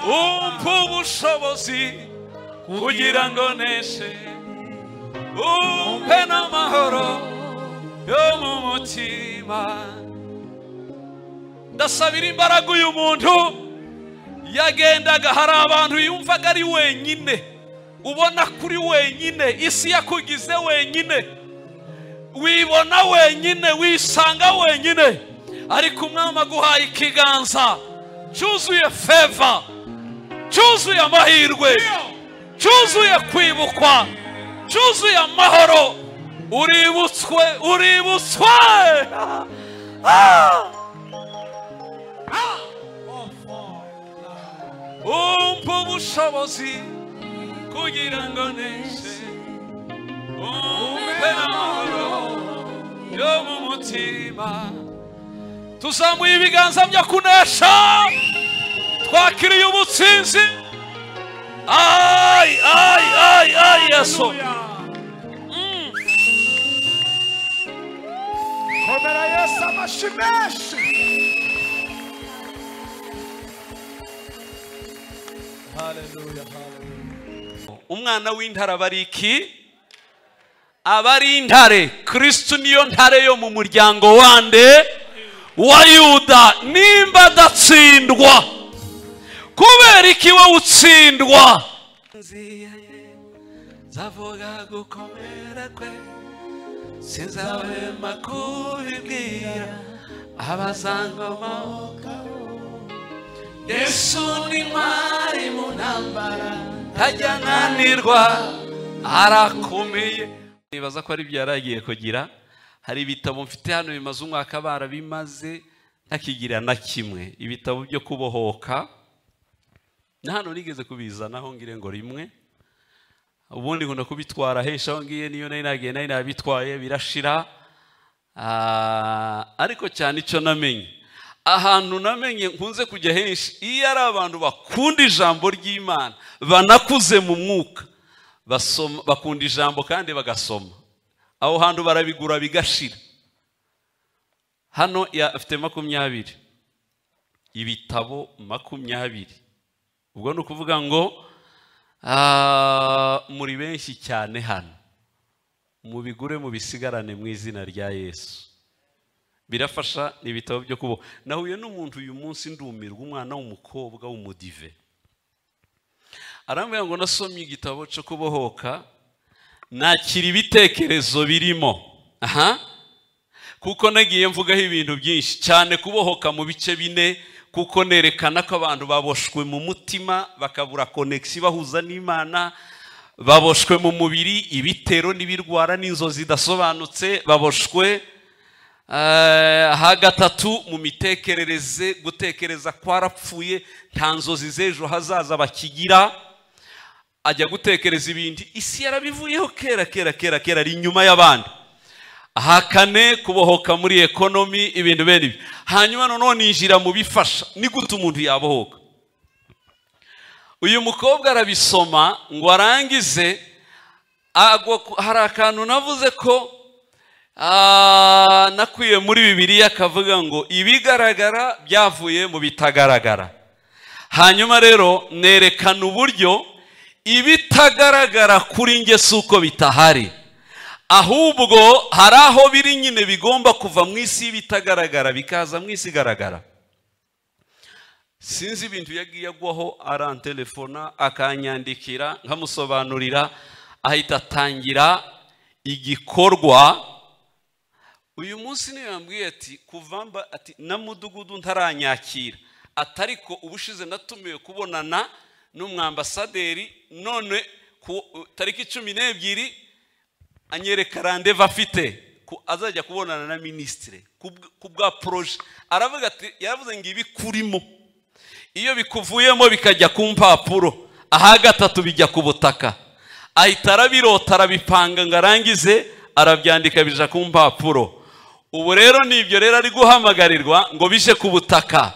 umpa ubushobozi kugira ngo neshe, umpe n'amahoro yo mu mutima. Ndasabira imbaraga uyu muntu yagendaga, hari abantu yumvaga ari wenyine, ubona kuri wenyine, isi yakugize wenyine, wibona wenyine, wisanga wenyine, ariko umwami aguhaye ikiganza cyuzuye favor, cyuzuye amahirwe, cyuzuye kwibukwa, cyuzuye amahoro. Uributswe, uributswe. Umpa ubushobozi kugira ngo neshe, umpe n'amahoro yo mu mutima. Tuzamuye ibiganza byo kunesha, twakiriye ubutsinzi. Ay, ay, ay, ay, Yesu. Komera Yesu amashyi menshi. Haleluya, haleluya. Umwana w'intare abariki, abari intare. Kristo niyo ntare yo mu muryango wande wa Yuda. Nimba adatsindwa, kubera iki wowe utsindwa? Zavuga gukomera kwe, sinzahwema kubibwira abazangoma. Yesu ni mwari mu ntambara, ntajya ananirwa, arakomeye. Nibaza ko ari byo yaragiye kugira. Hari ibitabo mfite hano bimaze umwaka barabimaze ntakigira na kimwe, ibitabo byo kubohoka. Na hano nigeze kubizanaho ngire ngo rimwe, ubundi nkunda kubitwara hesha aho ngiye, niyo nari nagiye nari nabitwaye birashira. Ariko cyane icyo namenye, ahantu namenye nkunze kujya henshi, iyo ari abantu bakunda ijambo ry'Imana, banakuze mu mwuka, basoma, bakunda ijambo kandi bagasoma, aho hantu barabigura bigashira. Hano afite 20 ibitabo 20. Ubwo ni ukuvuga ngo muri benshi cyane hano, mubigure mubisigarane mu izina rya Yesu. Birafasha, ni ibitabo byo kubo. Nahuye n'umuntu uyu munsi ndumirwa, umwana w'umukobwa w'umudive, arambwira ngo nasomye igitabo cyo kubohoka, nakira ibitekerezo birimo. Kuko nagiye mvugaho ibintu byinshi cyane, kubohoka mu bice 4, kuko nerekana ko abantu baboshwe mu mutima, bakabura connection bahuza n'Imana, baboshwe mu mubiri, ibitero n'ibirwara n'inzozi zidasobanutse, baboshwe gatatu mu mitekerereze, gutekereza kwarapfuye, nta nzozi z'ejo hazaza bakigira, ajya gutekereza ibindi. Isi yarabivuyeho kera ari inyuma y'abandi. 4, kubohoka muri economy, ibintu bene ibi. Hanyuma none ninjira mu bifasha, ni gute umuntu yabohoka. Uyu mukobwa arabisoma ngo arangize, hari akantu navuze ko nakwiye muri Bibiliya, akavuga ngo ibigaragara byavuye mu bitagaragara. Hanyuma rero nerekana uburyo ibitagaragara kuri nge suko bitahari, ahubwo hari aho biri nyine bigomba kuva mu isi y'ibitagaragara bikaza mu isi igaragara. Sinzi ibintu yagiye agwaho, arantelefona akanyandikira, nkamusobanurira, ahita atangira igikorwa. Uyu munsi niyo yambwiye ati kuvamba, ati na mudugudu ntaranyakira, atariko ubushize natumiwe kubonana n'umwambasaderi, none ku tariki 12 anyereka rendez-vous afite azajya kubonana na ministre kubwa projet. Aravuga ati, yaravuze ngo ibi kurimo iyo bikuvuyemo bikajya ku mpapuro, 3 bijya ku butaka. Ahita arabirota, arabipanga, ngarangize arabyandika bija ku mpapuro. Ubu rero nibyo rero ari guhamagarirwa ngo bije ku butaka.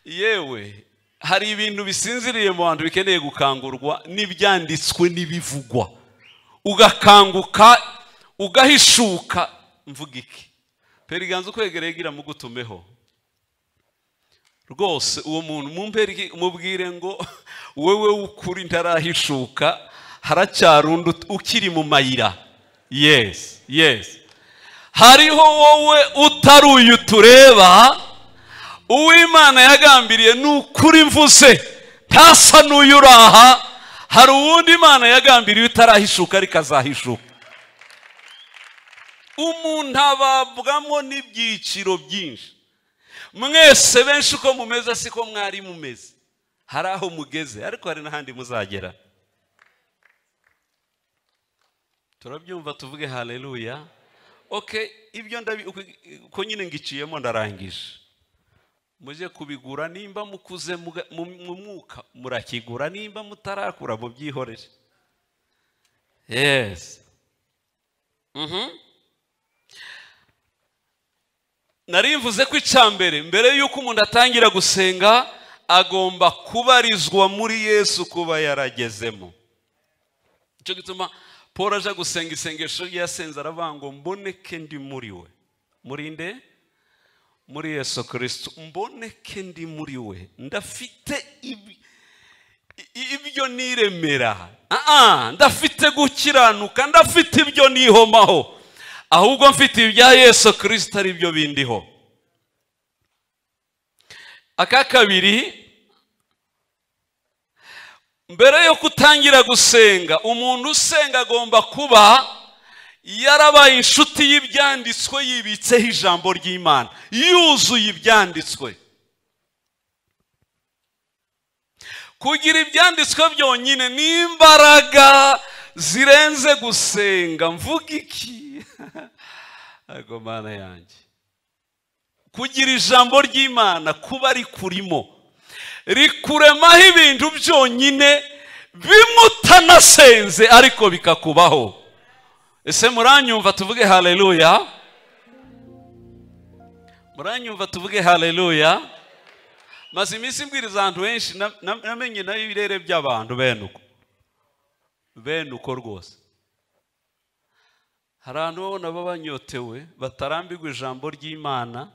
Yewe hari ibintu bisinziriye mu bantu bikeneye gukangurwa, n'ibyanditswe n'ibivugwa, ugakanguka ugahishuka. Mvuga iki? Periganzo kwegereye gira mugutumeho. rwose uwo muntu mubwire ngo wewe ukuri ntarahishuka, haracyarundi ukiri mu mayira. Yes, yes. Hariho wowe utaruye tureba, uw'Imana yagambiriye n'ukuri mvuze ntasa n'uyuraha. Hari uwundi Imana yagambiriye utarahishuka ariko azahishuka. Umuntu ababwamo n'ibyiciro byinshi. Mwese benshi uko mumeze siko mwari mumeze. Hari aho mugeze ariko hari n'ahandi muzagera. Turabyumva tuvuge haleluya. Okay, ibyo uko nyine ngiciyemo ndarangije. Muje kubigura nimba mukuze mu mwuka, murakigura nimba mutarakura mu byihorere. Yes. Narimvuze ko icambere mbere yuko umuntu atangira gusenga agomba kubarizwa muri Yesu, kuba yaragezemo. Cyo gituma Paul aje gusenga isengesho yasenze aravuga ngo mboneke ndi muri we. Murinde muri Yesu Kristo, mboneke ndi muri we. Ndafite ibyo niremera, ndafite gukiranuka, ndafite ibyo nihomaho, ahubwo mfite ibya Yesu Kristo ari byo bindiho. Aka kabiri, mbere yo kutangira gusenga, umuntu usenga agomba kuba yarabaye inshuti y'ibyanditswe, yibitseho ijambo ry'Imana, yuzuye ibyanditswe. Kugira ibyanditswe byonyine ni imbaraga zirenze gusenga. Mvuga iki? Ago Mana yanjye, kugira ijambo ry'Imana kuba rikurimo, rikuremaho ibintu byonyine bimutanasenze ariko bikakubaho. Ese muranyumva tuvuge haleluya? Muranyumva tuvuge haleluya? Maze iminsi mbwiriza ahantu henshi namenye nayo ibirere by'abantu bene uko rwose. Hari abantu babona babanyotewe batarambirwa ijambo ry'Imana,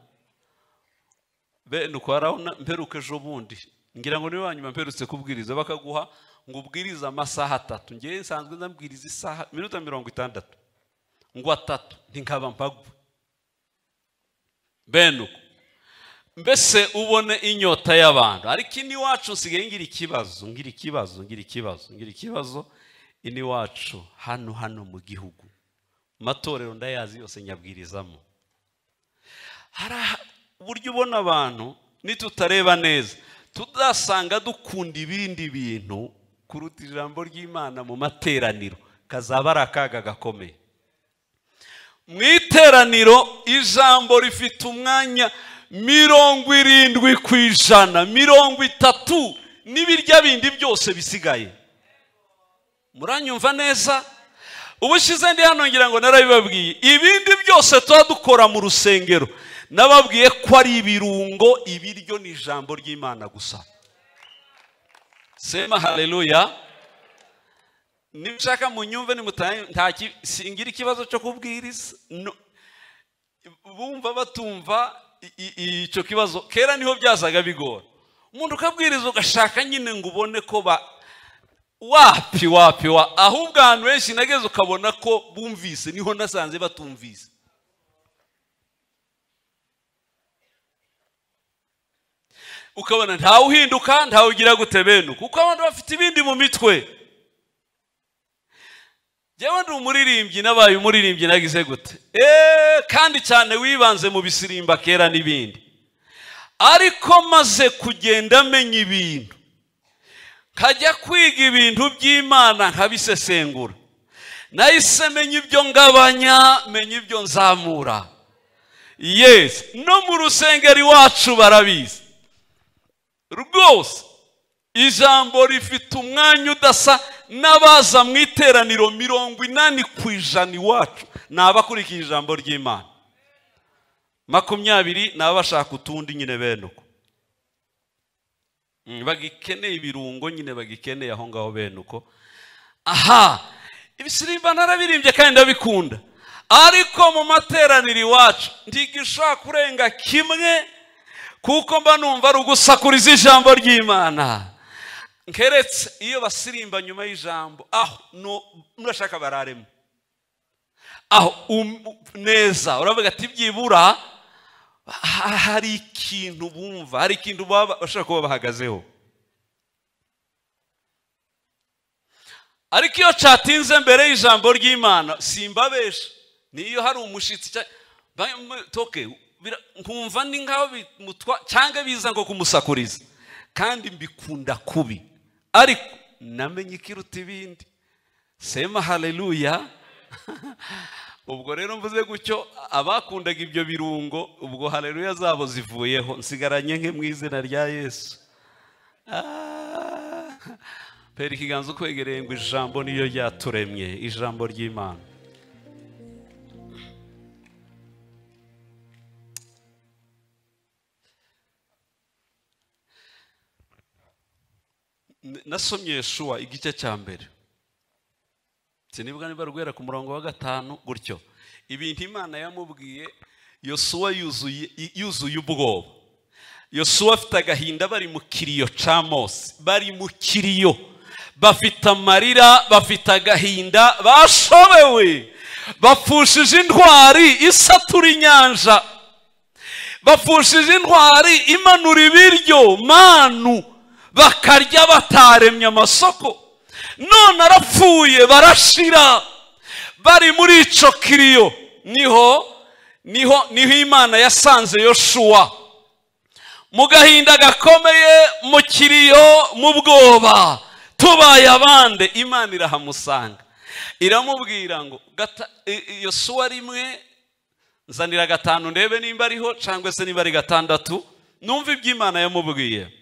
bene uko. Harabona mperuka ejo bundi, ngira ngo niwe wanyuma mperutse kubwiriza, bakaguha ngo ubwiriza amasaha 3. Ngiye nsanzwe ndambwiriza isaha minota 60, ngo 3 ntinkaba mpagwe. Bene uko mbese ubone inyota y'abantu. Ariko ini wacu nsigaye ngira ikibazo ini wacu hano mu gihugu, matorero ndayazi yose nyabwirizamo. Hari uburyo ubona abantu nitutareba neza tudasanga dukunda ibindi bintu kuruta ijambo ry'Imana mu materaniro, kazaba ari akaga gakomeye. Mu iteraniro ijambo rifite umwanya 70%, 30 n'ibirya bindi byose bisigaye. Muranyumva neza? Ubushize ndi hano ngira ngo narabibabwiye, ibindi byose tuba dukora mu rusengero nababwiye ko ari ibirungo, ibiryo ni ijambo ry'Imana gusa. Sema haleluya. Nibishaka munyumve singira ikibazo cyo kubwiriza. Bumva batumva icyo kibazo, kera niho byazaga bigora. Umuntu ukabwiriza ugashaka nyine ngo ubone ko wapi ahubwo ahantu henshi nageze ukabona ko bumvise, niho nasanze batumvise. Ukabona ntawe uhinduka, ntawe ugira gute bene, kuko abantu bafite ibindi mu mitwe. Jewe ndi umuririmbyi, nabaye umuririmbyi nagize gute, kandi cyane wibanze mu bisirimba kera n'ibindi. Ariko maze kugenda menya ibintu, kajya kwiga ibintu by'Imana nkabisesengura, nahise menya ibyo ngabanya, menya ibyo nzamura. Yes, no mu rusengero iwacu barabizi rwose. Ijambo rifite umwanya udasa n'abaza mu iteraniro 80% iwacu n'abakurikiye ijambo ry'Imana, 20 n'abashaka utundi nyine bene uko. Bagikeneye ibirungo nyine, bagikeneye aho ngaho bene uko. Ibisirimba narabirimbye kandi ndabikunda, ariko mu materaniro iwacu ndigishaka kurenga kimwe kuko mba numva ari ugusakuriza ijambo ry'Imana. Nkeretse iyo basirimba nyuma y'ijambo, murashaka bararemo neza, uravuga ati byibura hari ikintu bumva, hari ikintu bashaka kuba bahagazeho. Ariko iyo cyatinze mbere y'ijambo ry'Imana simbabesha, niyo hari umushitsi nkumva ni ngaho bimutwa cyangwa biza ngo kumusakuriza, kandi mbikunda kubi, ariko namenye ikiruta ibindi. Sema haleluya. Ubwo rero mvuze gutyo, abakundaga ibyo birungo, ubwo haleluya zabo zivuyeho, nsigaranye nke mu izina rya Yesu. Pera ikiganza kwegereye ngo ijambo niyo ryaturemye, ijambo ry'Imana. Nasomye Yeshuwa igice cya mbere, sinibwa niba rwera ku murongo wa 5 gutyo. Ibintu Imana yamubwiye Yosuwa yuzuye ubwoba. Yosuwa afite agahinda, bari mu kiriyo ca Mose, bari mu kiriyo, bafite amarira, bafite agahinda, bashobewe, bapfushije intwari isatura inyanja, bapfushije intwari imanura ibiryo manu bakarya bataremye amasoko, none arapfuye barashira. Bari muri ico kiriyo niho Imana yasanze Yoshuwa mu gahinda gakomeye, mu kiriyo, mu bwoba, tubaye abande. Imana irahamusanga, iramubwira ngo Yosuwa 1 nzanira 5 ndebe nimba ariho cyangwa se niba ari 6. Numva iby'Imana yamubwiye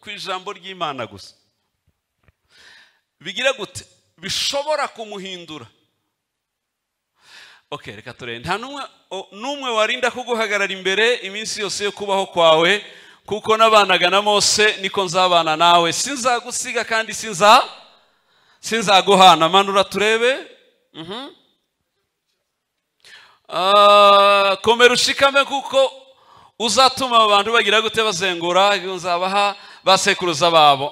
ku ijambo ry'Imana gusa bigira gute bishobora kumuhindura. Okay, reka turebe. Nta numwe warinda kuguhagarara imbere iminsi yose yo kubaho kwawe, kuko nabanaga na Mose niko nzabana nawe, sinzagusiga kandi sinzaguhana. Manura turebe. Komera ushikame, kuko uzatuma abantu bagira gute bazengura, uzabaha basekuruza babo.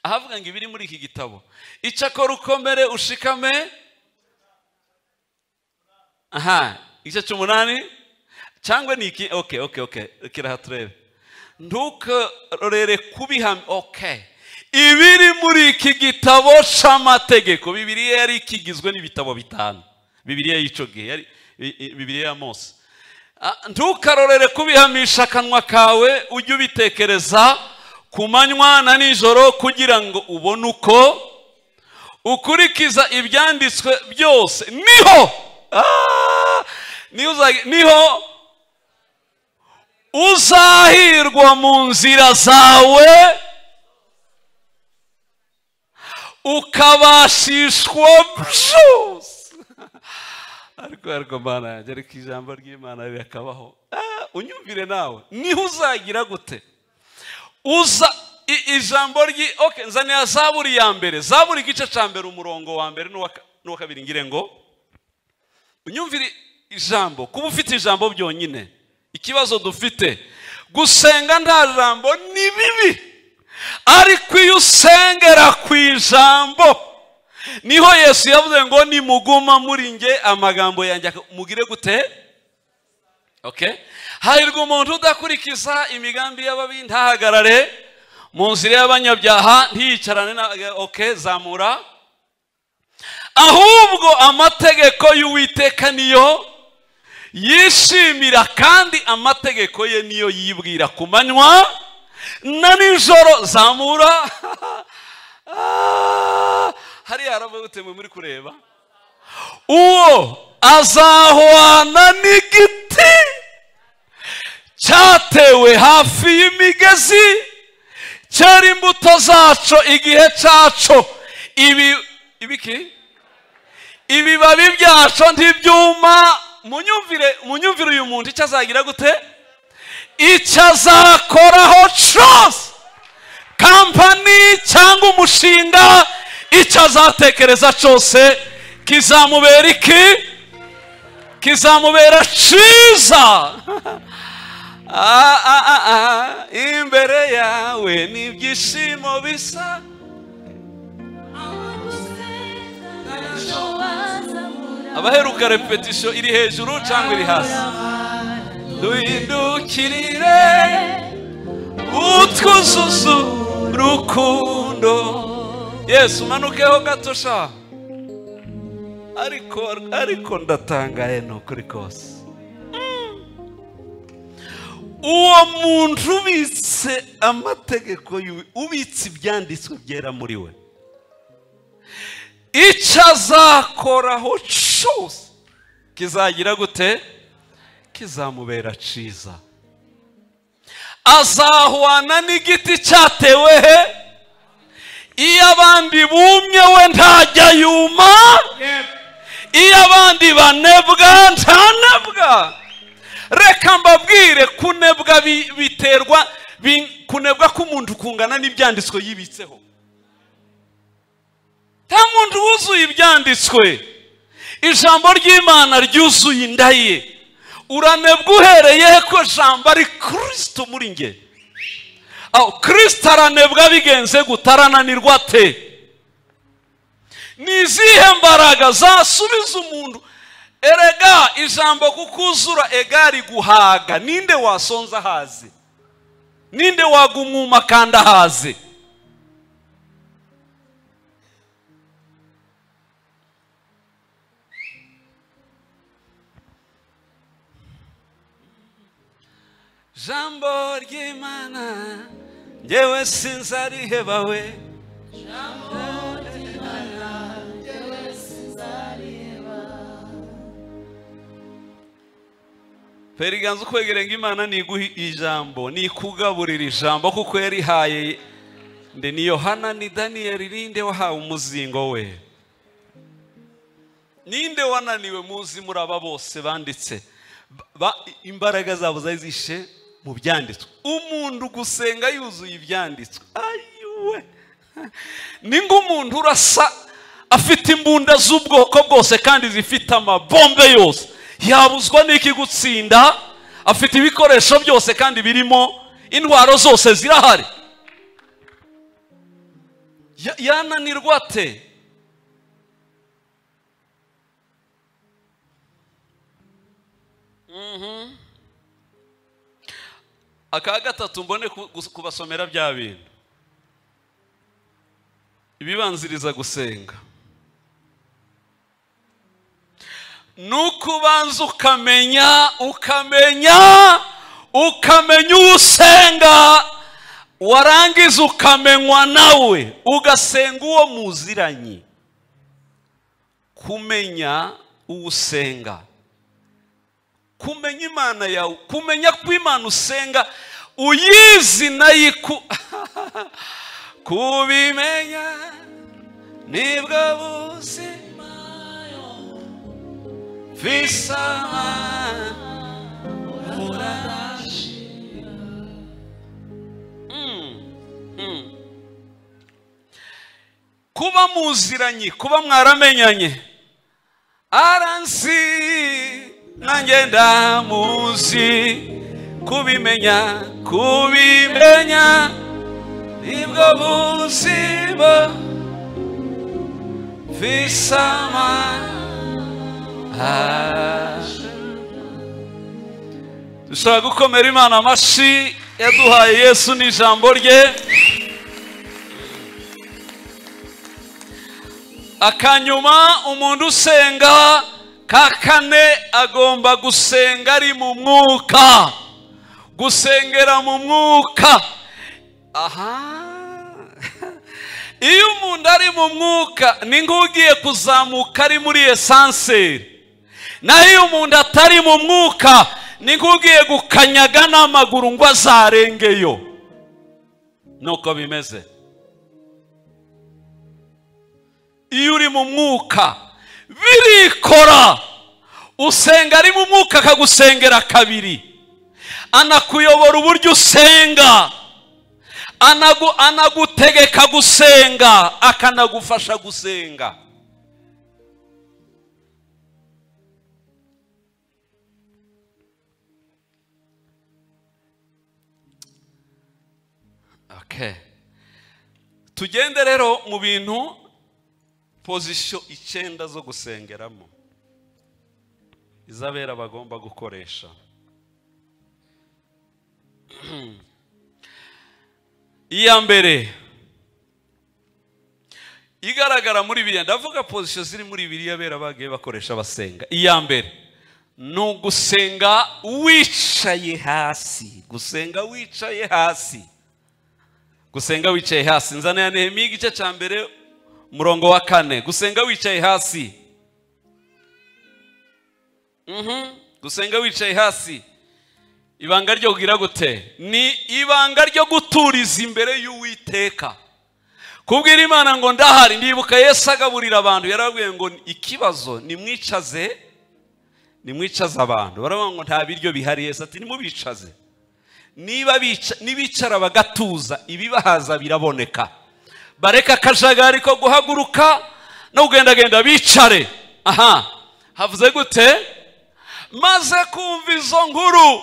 Ahavuga ngo ibiri muri iki gitabo, icyakora ukomere ushikame. Igice cy'umunani cyangwa ni iki? Okay, kiraha turebe. Ntukarorere kubihamya. Okay, ibiri muri iki gitabo c'amategeko, Bibiliya yari ikigizwe n'ibitabo 5. Bibiliya y'ico gihe, Bibiliya ya Mose. Ntukarorere kubihamisha akanwa kawe, ujye ubitekereza ku manywa na nijoro, kugira ngo ubone uko ukurikiza ibyanditswe byose, niho uzahirwa mu nzira zawe, ukabashishwa byose. Ariko Mana yanjye, ariko ijambo ry'Imana rikabaho. Unyumvire nawe, niho uzagira gute ijambo okay, nzanira Zaburi ya mbere, Zaburi igice ca mbere umurongo wa mbere n'uwa kabiri, ngire ngo unyumvire ijambo. Kuba ufite ijambo byonyine, ikibazo dufite gusenga nta jambo ni bibi, ariko iyo usengera ku ijambo, niho Yesu yavuze ngo nimuguma muri nge amagambo yanjye mugire gute. Okay, hahirwa umuntu udakurikiza imigambi y'ababi, ntahagarare mu nzira y'abanyabyaha, ntiyicarane na zamura. Ahubwo amategeko y'Uwiteka niyo yishimira, kandi amategeko ye niyo yibwira ku manywa na nijoro. Zamura. Hariya haravuga gute muri kureba? Uwo azahwana n'igiti cyatewe hafi y'imigezi, cyari imbuto zaco igihe cyaco, ibibabi byaco ntibyuma. Munyumvire uyu muntu icyo azagira gute, icyo azakoraho cyose, kampani cyangwa umushinga, icyo azatekereza cyose kizamubera iki? kizamubera cyiza. Imbere yawe n'ibyishimo bisa. Abaheruka repetition iri hejuru cyangwa iri hasi? Duhindukirire utwuzuzu rukundo. Yesu manukeho gato sha. Ariko ndatangaye nukuri kose. Uwo muntu ubitse amategeko ubitse ibyanditswe byera muri we, icyo azakoraho cyose kizagira gute? Kizamubera cyiza. Azahwana n'igiti cyatewe he? Iyo abandi bumye we ntajya yuma, iyo abandi banebwa ntanebwa. Reka mbabwire, kunebwa biterwa kunebwa k'umuntu kungana n'ibyanditswe yibitseho. Nta muntu wuzuye ibyanditswe. Ijambo ry'Imana ryuzuye inda ye. Uranebwa uhereye ko jambo ari Kristo muri nge. Aho Kristo aranebwa bigenze gutarananirwa ate? Nizihe mbaraga zasubiza umuntu? Erega ijambo kukuzura egari guhaga. Ninde wasonza haze? Ninde wagumuma kanda haze? Jambo ry'Imana njyewe sinzariheba we. Jambo ry'Imana njyewe sinzariheba. Periganza kwegera ngo Imana niguha ijambo, nikugaburira ijambo kuko yarihaye. Nde ni Yohana ni Daniel rinde wahawe umuzingo we. Ninde wananiwe muzi muri aba bose banditse imbaraga zabo zazishe mu byanditswe. Umuntu gusenga yuzuye ibyanditswe, ayiwe ningo umuntu urasa afite imbunda z'ubwoko bwose kandi zifite amabombe yose, yabuzwa n'iki gutsinda? Afite ibikoresho byose kandi birimo intwaro zose zirahari. Yananirwa ate? Aka gatatu mbone kubasomera bya bintu ibibanziriza gusenga. Nukubanza ukamenya usenga, warangiza ukamenywa nawe ugasenga uwo muziranye. Kumenya usenga, kumenya Imana yawe, kumenya ko Imana usenga uyizi nayiku kubimenya nibwo buzima visama urashira. Kuba muziranye, kuba mwaramenyanye. Aransi nanjye ndamuzi, kubimenya nibwo buzima visama. Dushobora gukomera Imana amashyi yaduhaye Yesu n'ijambo rye. Akanyuma umuntu usenga kakane agomba gusenga ari mu mwuka, gusengera mu mwuka. Iyo umuntu ari mu mwuka ni nk'ugiye kuzamuka ari muri esanseri, naho iyo umuntu atari mu mwuka ni nk'ugiye gukanyaga n'amaguru ngo azarengeyo. Nuko bimeze. Iyo uri mu mwuka birikora. Usenga ari mu mwuka akagusengera kabiri, anakuyobora uburyo usenga, anagutegeka gusenga, akanagufasha gusenga. Okay. Tugende rero mu bintu position 9 zo gusengeramo izabera bagomba gukoresha. Iya mbere igaragara muri Bibiliya, ndavuga position ziri muri Bibiliya bera bagiye bakoresha basenga. Iya mbere no gusenga wicaye hasi, gusenga wicaye hasi, gusenga wicaye hasi. Nzana ya Nehemiya igice cya mbere murongo wa 4, gusenga wicaye hasi. Gusenga wicaye hasi ibanga ryo kugira gute? Ni ibanga ryo guturiza imbere y'Uwiteka, kubwira Imana ngo ndahari. Ndibuka Yesu agaburira abantu, yarabwiye ngo ikibazo nimwicaze abantu. Baravuga ngo nta biryo bihari. Yesu ati nimubicaze, nibicara bagatuza ibibahaza biraboneka. Bareka akajagari ko guhaguruka no kugendagenda, bicare. Havuze gute? Maze kumva izo nkuru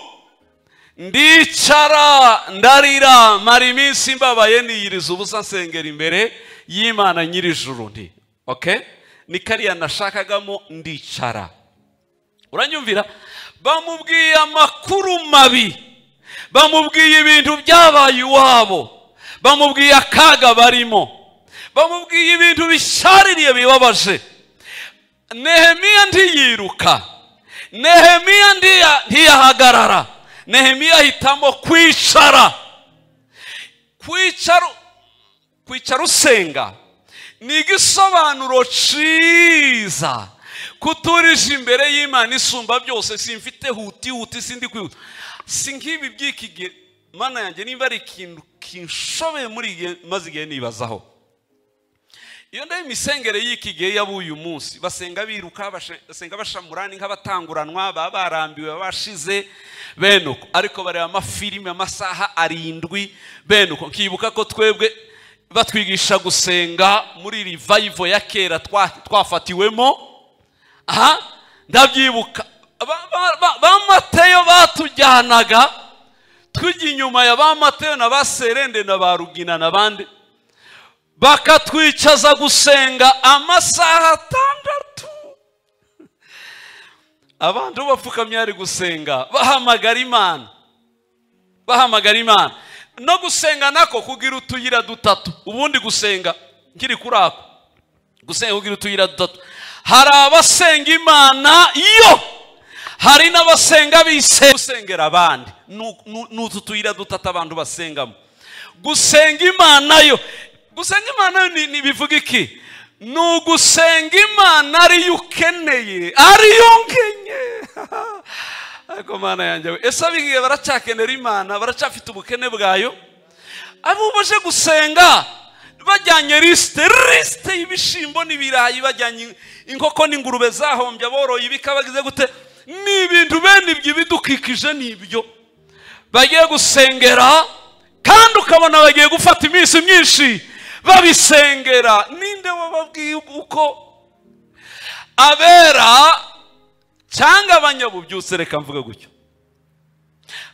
ndicara ndarira, mara iminsi mbabaye niyiriza ubusa nsengera imbere y'Imana nyirijuru. Nti okay, ni kariya nashakagamo ndicara. Uranyumvira? Bamubwiye amakuru mabi, bamubwiye ibintu byabaye iwabo, bamubwiye akaga barimo, bamubwiye ibintu bishaririye bibabaje. Nehemiya ndiyiruka, Nehemiya ntiyahagarara. Nehemiya hitamo kwicara. Kwicara usenga ni igisobanuro ciza. Kuturije imbere y'Imana isumba byose. Simfite huti sindi kwihuta, sinkibi byikige. Mana yanjye nimba ari ikintu kinshobe muri maze igihe nibazaho. Iyo ndaye imisengere y'ikigihe y'abuyu munsi basenga biruka, basenga bashamurani nk'abatanguranwa, babarambiwe bashize benuko. Ariko bareba amafilime amasaha 7 benuko. Nkibuka ko twebwe batwigisha gusenga muri revival ya kera twafatiwemo. Ndabyibuka ba Mateyo batujyanaga tujya inyuma ya ba Mateyo na ba Serende na ba Rugina n'abandi, bakatwicaza gusenga amasaha 6. Abantu bapfukamye ari gusenga bahamagara Imana. No gusenga nako kugira utuyira 3. Ubundi gusenga nkiri kurako, gusenga kugira utuyira 3. Hari abasenga Imana yo, hari n'abasenga bise gusengera abandi. N'utu tuyira 3 abantu basengamo. Gusenga Imana yo, gusenga Imana ni bivuga iki? Nugusenga Imana ari ukeneye, ari yongenye. Ariko Mana yanjye, ese abigiye baracakenera Imana, baracafite ubukene bwayo. Abo baje gusenga bajyanye liste y'ibishimbo n'ibirayi, bajyanye inkoko n'ingurube zahombye, boroye ibikabagize gute, ni ibintu bene ibyo bidukikije nibyo bagiye gusengera. Kandi ukabona bagiye gufata iminsi myinshi babisengera. Ninde wababwiye uko abera cyangwa abanyabubyutse, reka mvuga gutyo,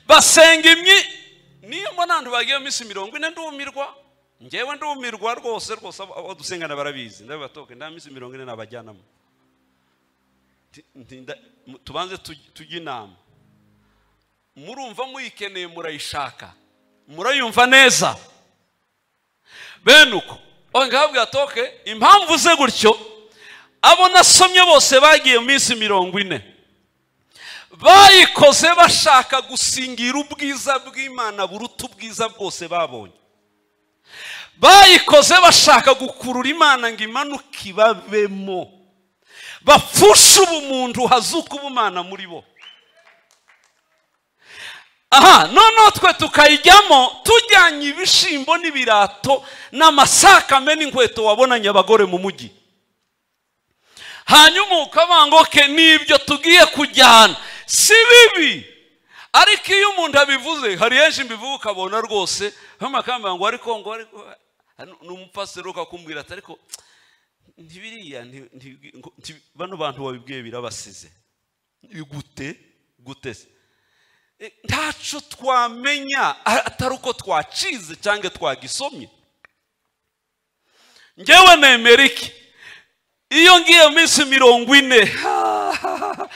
basenga niyo mbona abantu bagiye mu minsi 40 ndumirwa. Ngewe ndumirwa rwose abo dusengana barabizi. Ndabatoke nda minsi 40 nabajyanamo. Tubanze tujye inama. Murumva muyikeneye, murayishaka, murayumva neza benuko. Ngabwe atoke impamvu ze gutyo, abo nasomye bose bagiye mu minsi 40 bayikoze bashaka gusingira ubwiza bw'Imana buruta ubwiza bwose babonye. Bayikoze bashaka gukurura Imana ngo imanuke ibabemo, bapfusha ubumuntu hazuka ubumana muri bo. None twe tukayijyamo tujyanye ibishimbo n'ibirato n'amasakame n'inkweto wabonanye abagore mu mujyi. Hanyuma ukabangoke nibyo tugiye kujyana. Si bibi, ariko iyo umuntu abivuze, hari henshi mbivuga ukabona rwose amakamba ngo ariko n'umupasiteri ukakumbwira ati ariko ntibiriya bano bantu babibwiye birabasize. Gute ntaco twamenya atari uko twacize cyangwa twagisomye. Ngewe nemera iki? Iyo ngiye mu minsi 40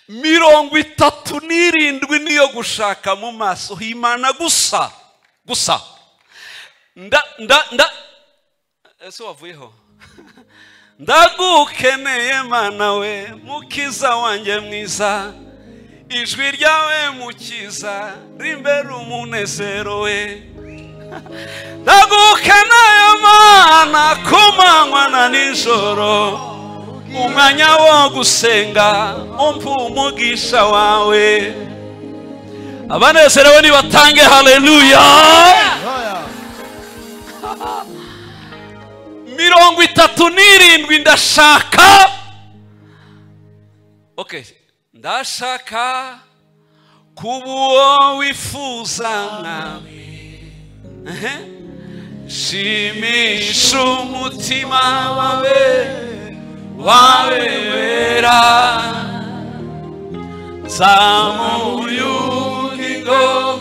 37 niyo gushaka mu maso h'Imana gusa ese wavuyeho ndagukeneye Mana we mukiza wanjye mwiza, ijwi ryawe mukiza rimbere umunezero we. Ndagukeneye Mana kumanywa na nijoro, umwanya wo gusenga umpa umugisha wawe. Abanezerewe nibatange haleluya. 37 ndashaka. Okay, ndashaka kuba wifuza nawe, shimisha umutima wawe wera, zamuye ubugingo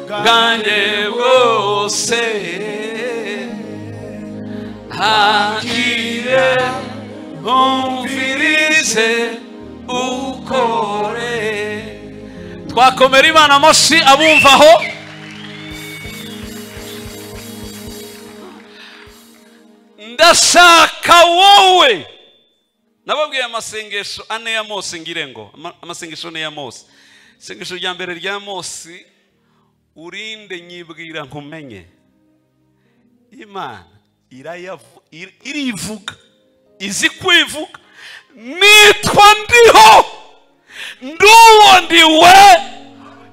bwanjye bwose, hakire umvirize ukore. Twakomera Imana amashyi abumvaho. Ndashaka wowe. Nababwiye amasengesho ane ya Mose ngire ngo amasengesho ne ya Mose. Isengesho rya mbere rya Mose, urinde nyibwira nkumenye. Imana irivuga, izi kwivuga, nitwa ndiho, nduwo ndiwe.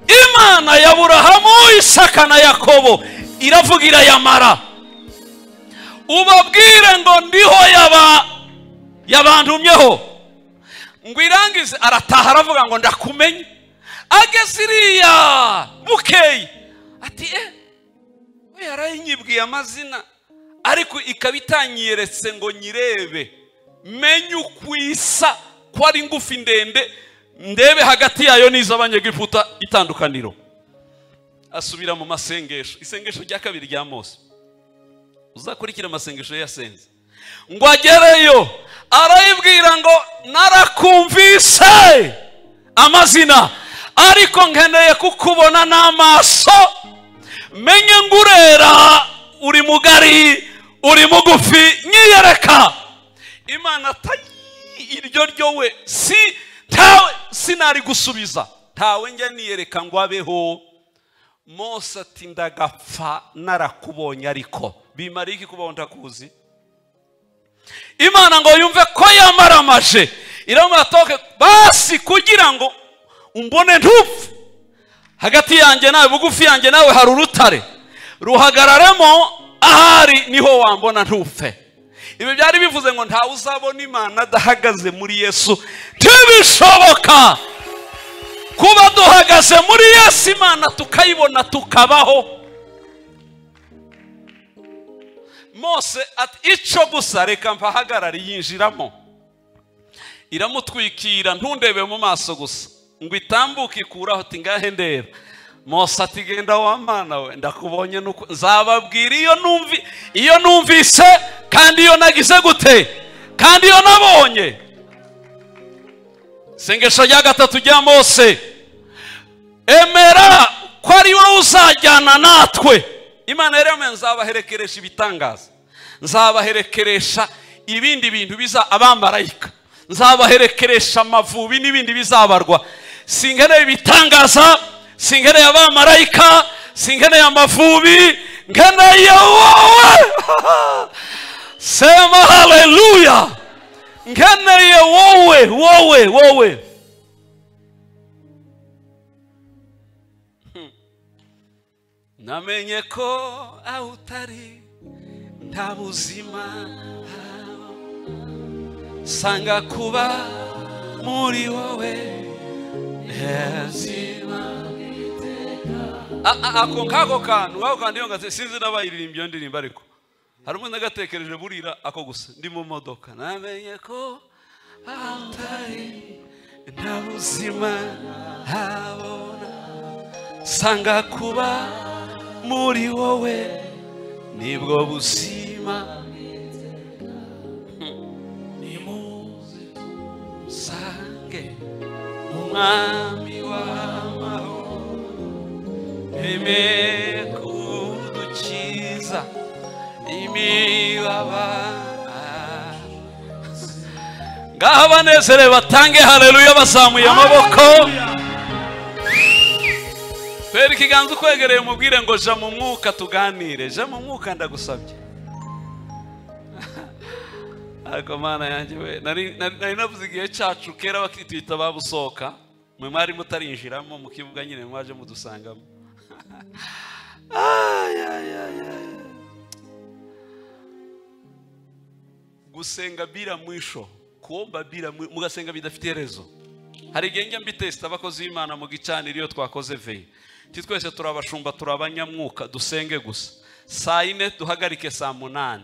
Imana ya Aburahamu, Isaka na Yakobo iravugira yamara. Ubabwire ngo ndiho yabantumyeho, ngo irangize arataha aravuga ngo ndakumenye. Agesiriya bukeye ati we yarayinyibwiye amazina, ariko ikabitanyeretse ngo nyirebe menye ukwisa ko ari ngufi ndende, ndebe hagati yayo n'iz'Abanyegiputa itandukaniro. Asubira mu masengesho. Isengesho rya kabiri rya Mose, uzakurikira amasengesho yasenze, ngo agereyo arayibwira ngo narakumvise amazina, ariko nkeneye kukubona n'amaso, menye ngurera, uri mugari, uri mugufi, nyiyereka. Imana tayi iryo ryowe sinari gusubiza, tawe njya niyereka ngo abeho. Mose ati ndagapfa narakubonye, ariko bimara iki kubaho ndakuzi? Imana ngo yumve ko yamaramaje, iramatoke basi kugira ngo umbone ntupfe. Hagati yanjye nawe, bugufi yanjye nawe hari urutare, ruhagararemo, ahari niho wambona ntupfe. Ibi byari bivuze ngo ntawe uzabona Imana adahagaze muri Yesu. Ntibishoboka kuba duhagaze muri Yesu, Imana tukayibona tukabaho. Mose ati ico gusa reka mpahagarare, yinjiramo, iramutwikira, ntundebe mu maso gusa, ngo itambuke ikuraho ati ngahe ndeba. Mose ati genda wa Mana we, ndakubonye nuko nzababwira iyo numvise, kandi iyo nagize gute, kandi iyo nabonye. Sengesho rya gatatu rya Mose, emera ko ari wowe uzajyana natwe. Imana yaremye nzabaherekeresha ibitangaza, nzabaherekeresha ibindi bintu biza abamarayika, nzabaherekeresha amavubi n'ibindi bizabarwa. Sinkeneye ibitangaza, sinkeneye abamarayika, sinkeneye amavubi, nkeneye wowe. Sema haleluya. Nkeneye wowe. Namenye ko aho utari nta buzima, sanga kuba muri wowe yazima iteka. Ako kantu yo ngase sinzi n'abayiririmba iyo ndirimba, ariko hari umuntu agatekereje burira ako gusa ndi mu modoka. Namenye ko aho utari nta buzima habona, sanga kuba muri wowe nibwo buzima. Nimuze sange umwami w'amahoro, emeye kudukiza imibabaro. Ngaho abanezere batange haleluya bazamuye amaboko. Feri ikiganza ukwegereye umubwire ngo ja mu mwuka tuganire. Ja mu mwuka ndagusabye. Ariko mana yanjye we, nari navuze igihe cyacu kera bakitwita babusohoka, mwe mwari mutarinjiramo mu kibuga nyine mwaje mudusangamo. Gusenga bila mwisho, kuomba bila mugasenga bidafite herezo. Hari genge mbitesta abakozi b'Imana mu gicaniro iyo twakoze veye. Twese turabashumba turabanyamwuka dusenge gusa. Saa 4 duhagarike saa 8.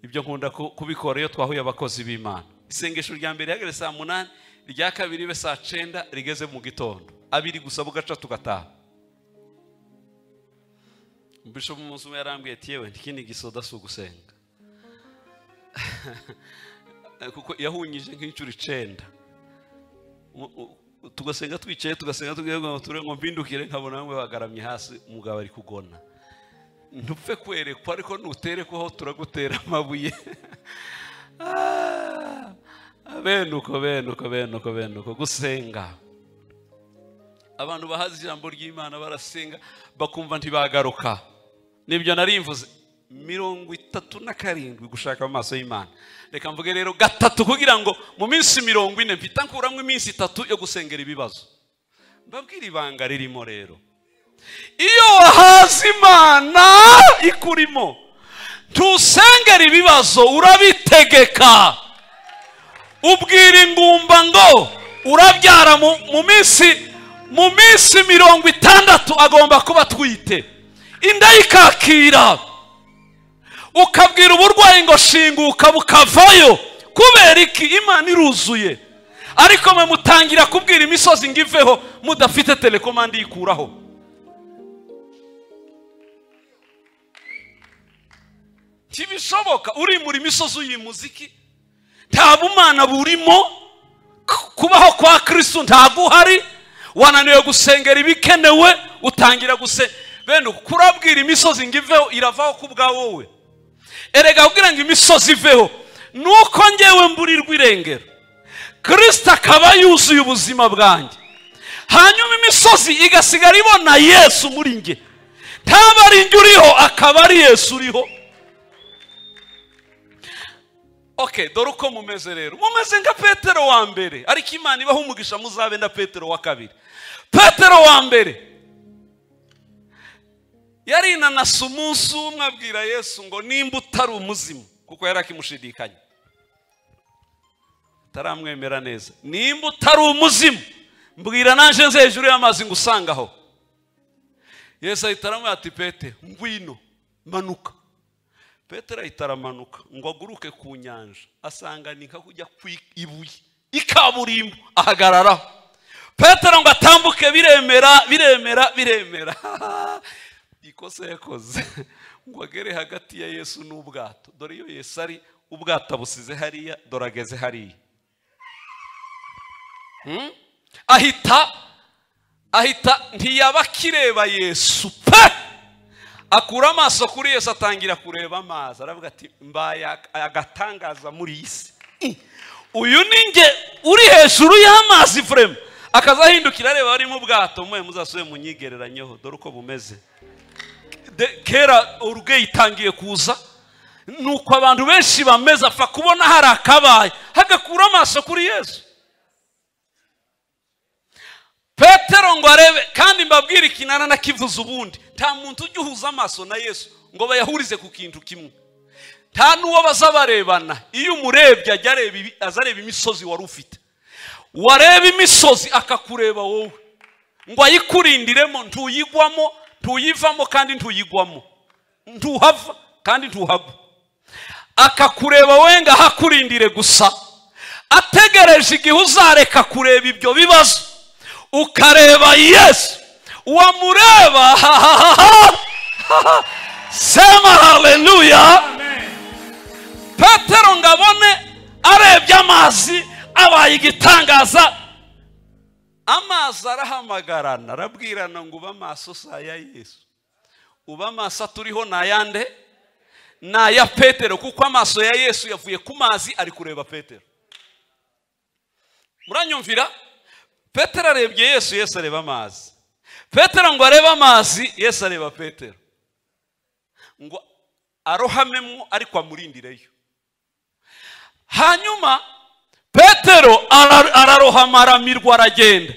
Ibyo nkunda kubikora iyo twahuye abakozi b'Imana. Isengesho rya mbere hagere saa 8, rya kabiri be saa 9 rigeze mu gitondo. Abiri gusa bugaca tugataha. Bishop Muzume yarambwiye ati yewe ndikindi gisoda su gusenga. Kuko yahunyije nk'incuro 9. Tugasenga twicaye tugasenga tugego ngo mbindukire nkabona bamwe bagaramye hasi umugabo ari kugona. Ntupfe kwerekwa ariko nutere ko turagutera amabuye. Benuko gusenga. Abantu bahazi ijambo ry'Imana barasenga bakumva ntibagaruka. Nibyo narimvuze 37 gushaka amaso y'Imana. Reka mvuge rero gatatu kugira ngo mu minsi 40 mpita nkuramwe iminsi 3 yo gusengera ibibazo. Mbabwira ibanga ririmo rero. Iyo wahazi Imana ikurimo, tusengera ibibazo urabitegeka. Ubwira ingumba ngo urabyara mu minsi 60 agomba kuba twite. Inda ikakira. Ukabwira uburwayi ngo shinguka bukavayo. Kubera iki? Imana iruzuye. Ariko mwe mutangira kubwira imisozi ngiveho mudafite telekomande yikuraho. Kibishoboka uri muri misozi y'imuziki, nta bumana burimo, kubaho kwa Kristo nta guhari, wananiwe gusengera ibikenewe, utangira bene kurabwira imisozi ngiveho iravaho kubwa wowe. Erega kugira ngo imisozi iveho nuko ngewe mburirwa irengero, Kristo akaba yuzuye ubuzima bwanjye, hanyuma imisozi igasigara ibona Yesu muri nge. Ntaba ari nge uriho, akaba ari Yesu uriho. Okay, dore uko mumeze rero. Mumeze nka Petero wa mbere, ariko Imana ibaho umugisha muzabe na Petero wa kabiri. Petero wa mbere yari inanasa umunsi umwe abwira Yesu ngo nimba utari umuzimu, kuko yari akimushidikanya, taramwemera neza. Nimba utari umuzimu mbwira nanje nze hejuru y'amazi ngusangaho. Yesu ahita aramubwira ati Petero ngwino manuka. Petero ahita aramanuka ngo aguruke ku nyanja, asanga ni nka kujya kwibuye ikaburimbo, ahagararaho. Petero ngo atambuke biremera ikosa yakoze ngo agere hagati ya Yesu n'ubwato. Dore iyo Yesu ari ubwato busize hariya, dore ageze hariya. Ahita ntiyaba kireba Yesu pe, akura amaso kuri Yesu atangira kureba amazi. Aravuga ati mbaye agatangaza muri isi, uyu ninge uri hejuru y'amazi vrema. Akazahindukira areba bari mu bwato, mwe muzasubire munyigereranyeho dore uko bumeze. Kera uruge itangiye kuza, nuko abantu benshi bameze apfa kubona hari akabaye, hagakura amaso kuri Yesu. Petero ngo arebe, kandi mbabwira ikinana nakivuza ubundi, nta muntu ujya uhuza amaso na Yesu ngo bayahurize ku kintu kimwe. Nta nuwo bazabarebana. Iyo umurebye ajya azareba imisozi wari ufite, wareba imisozi akakureba wowe ngo ayikurindiremo, ntuyigwamo, ntuyivamo kandi ntuyigwamo, ntuhava kandi ntuhagwa. Akakureba wenga hakurindire gusa, ategereje igihe uzareka kureba ibyo bibazo ukareba Yesu. Wamureba sema haleluya. Petero ngabone arebye amazi abaye igitangaza. Amazi arahamagarana arabwirana ngo uba amaso saya Yesu. Uba amaso turiho nayande na ya Petero, kuko amaso ya Yesu yavuye ku mazi ari kureba Petero. Muranyumvira? Petero arebye Yesu, Yesu areba amazi. Petero ngo areba amazi, Yesu areba Petero. Ngo arohamemo ariko amurindireyo. Hanyuma Petero ararohama aramirwa aragenda.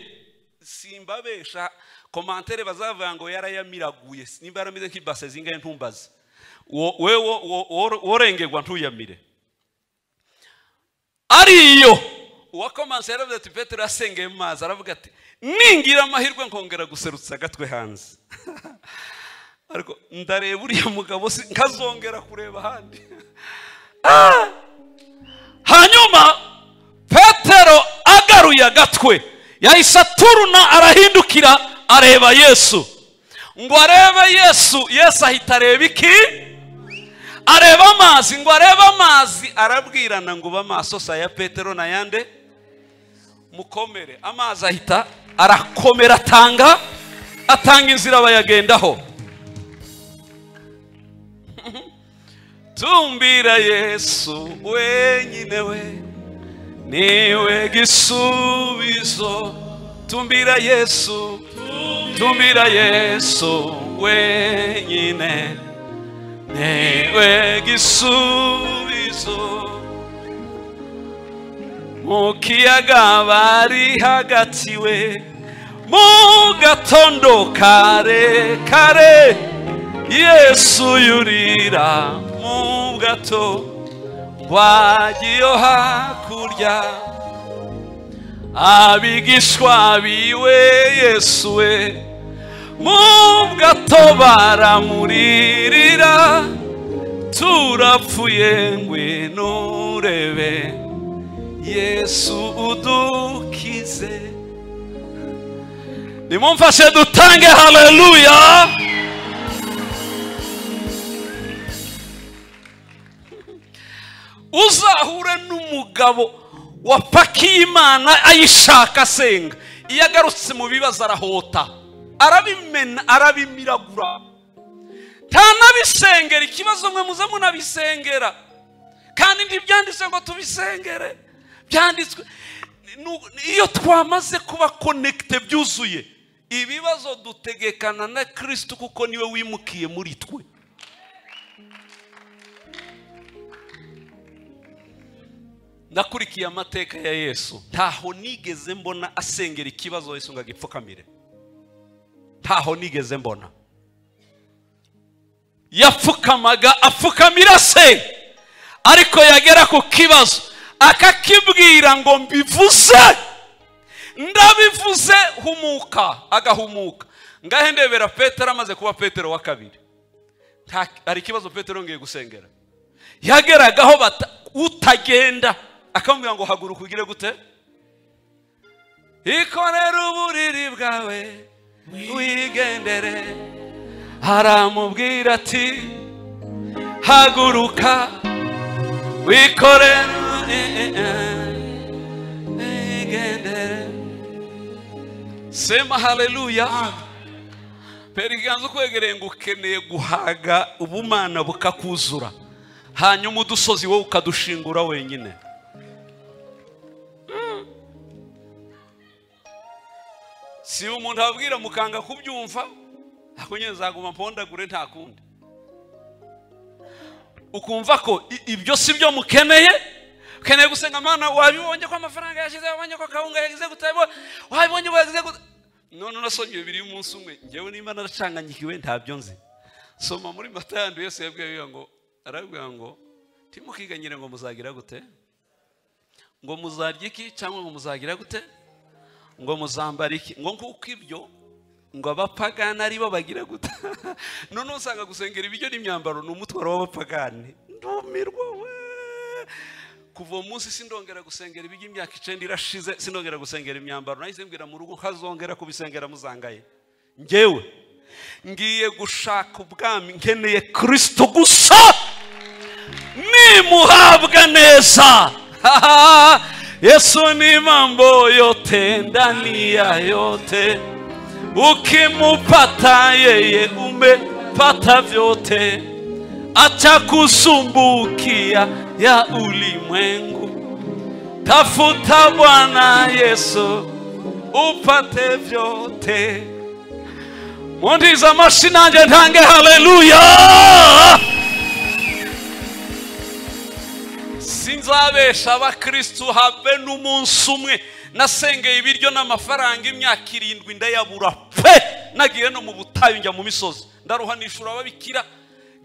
Simbabesha komantere bazavuga ngo yarayamiraguye. Nimba yarameze nk'ibase zingaye ntumbaze. Wewe worengerwa ntuyamire. Ariyo uwakomanse yaravuze ati Petero asengeye mu mazi, aravuga ati ningira amahirwe nkongera guserutsa gatwe hanze. Ariko ndareba uriya mugabo nkazongera kureba handi. Hanyuma Petero agaruye agatwe yahise aturuna arahindukira areba Yesu. Ngo arebe Yesu, Yesu ahita areba iki? Areba amazi. Ngo areba amazi arabwirana ngo bamaso saya Petero na yande mukomere. Amazi ahita arakomera atanga inzira bayagendaho. Tumbira Yesu wenyine we niwe gisubizo. Tumbira Yesu wenyine niwe gisubizo. Mu kiyaga bari hagati we mu gatondo kare kare Yesu yurira mu gato wagiye hakurya. Abigishwa biwe Yesu we mu gato baramuririra, turapfuye ngwino urebe Yesu udukize. Nimumfashe dutange haleluya. Uzahure n'umugabo wapakiye Imana ayishaka asenga, iyo agarutse mu bibazo arahota, arabimena arabimiragura, nta nabisengera. Ikibazo mwe muze munabisengera kandi ntibyanditse ngo tubisengere, byanditswe. Iyo twamaze kuba connecte byuzuye ibibazo dutegekana na Kristo, kuko niwe wimukiye muri twe. Nakurikiye amateka ya Yesu, ntaho nigeze mbona asengera ikibazo Yesu ngagipfukamire. Ntaho nigeze mbona. Yapfukamaga apfukamira se, ariko yagera ku kibazo akakibwira ngo mbivuze, ndabivuze, humuka, agahumuka. Ngahendebera Petero amaze kuba Petero wa kabiri. Ari kibazo Petero ngiye gusengera. Yageragaho utagenda akamubwira ngo haguruka ugire gute? Ikorera uburiri bwawe wigendere. Aramubwira ati haguruka wikorera wigendere. Sema haleluya. Periganzo kwegereye ngo ukeneye guhaga ubumana bukakuzura, hanyuma udusozi wowe ukadushingura wenyine. Si umuntu abwira mukanga kubyumva, akonyeza zaguma mpondagure nta kundi. Ukumva ko ibyo sibyo mukeneye, ukeneye gusenga Mana, wabibonye ko amafaranga yashize, wabonye ko kawunga yagize gutabo, wabibonye ko yagize gutabo. None nasomye bibiri umunsi umwe, ngewe nimba naracanganyikiwe ntabyo nzi. Soma muri Matayo Yesu yabwiye ngo, arabwira ngo timukiganyire ngo muzagira gute? Ngo muzarya iki cyangwa ngo muzagira gute? Ngo muzambara iki? Ngo kuko ibyo ngo abapagani ari bo bagira gute? None usanga gusengera ibyo n'imyambaro n'umutwaro w'abapagani. Ndumirwa we. kuva umunsi sindongera gusengera ibigi imyaka 9 irashize, sindongera gusengera imyambaro, nahise mbwira mu rugo hazongera kubisengera muzangaye. Ngewe ngiye gushaka ubwami, nkeneye Kristo gusa, nimuhabwa neza. Yesu ni mambo yote ndani ya yote, ukimupata yeye umepata vyote, acha kusumbukia ya ulimwengu, tafuta Bwana Yesu upate vyote. Mondiza mashinanje ntange haleluya. Sinzabesha abakristo habe n'umunsi umwe nasengeye ibiryo n'amafaranga imyaka 7 ndayabura pe, nagiye no mu butayu njya mu misozi ndaruhanishura ababikira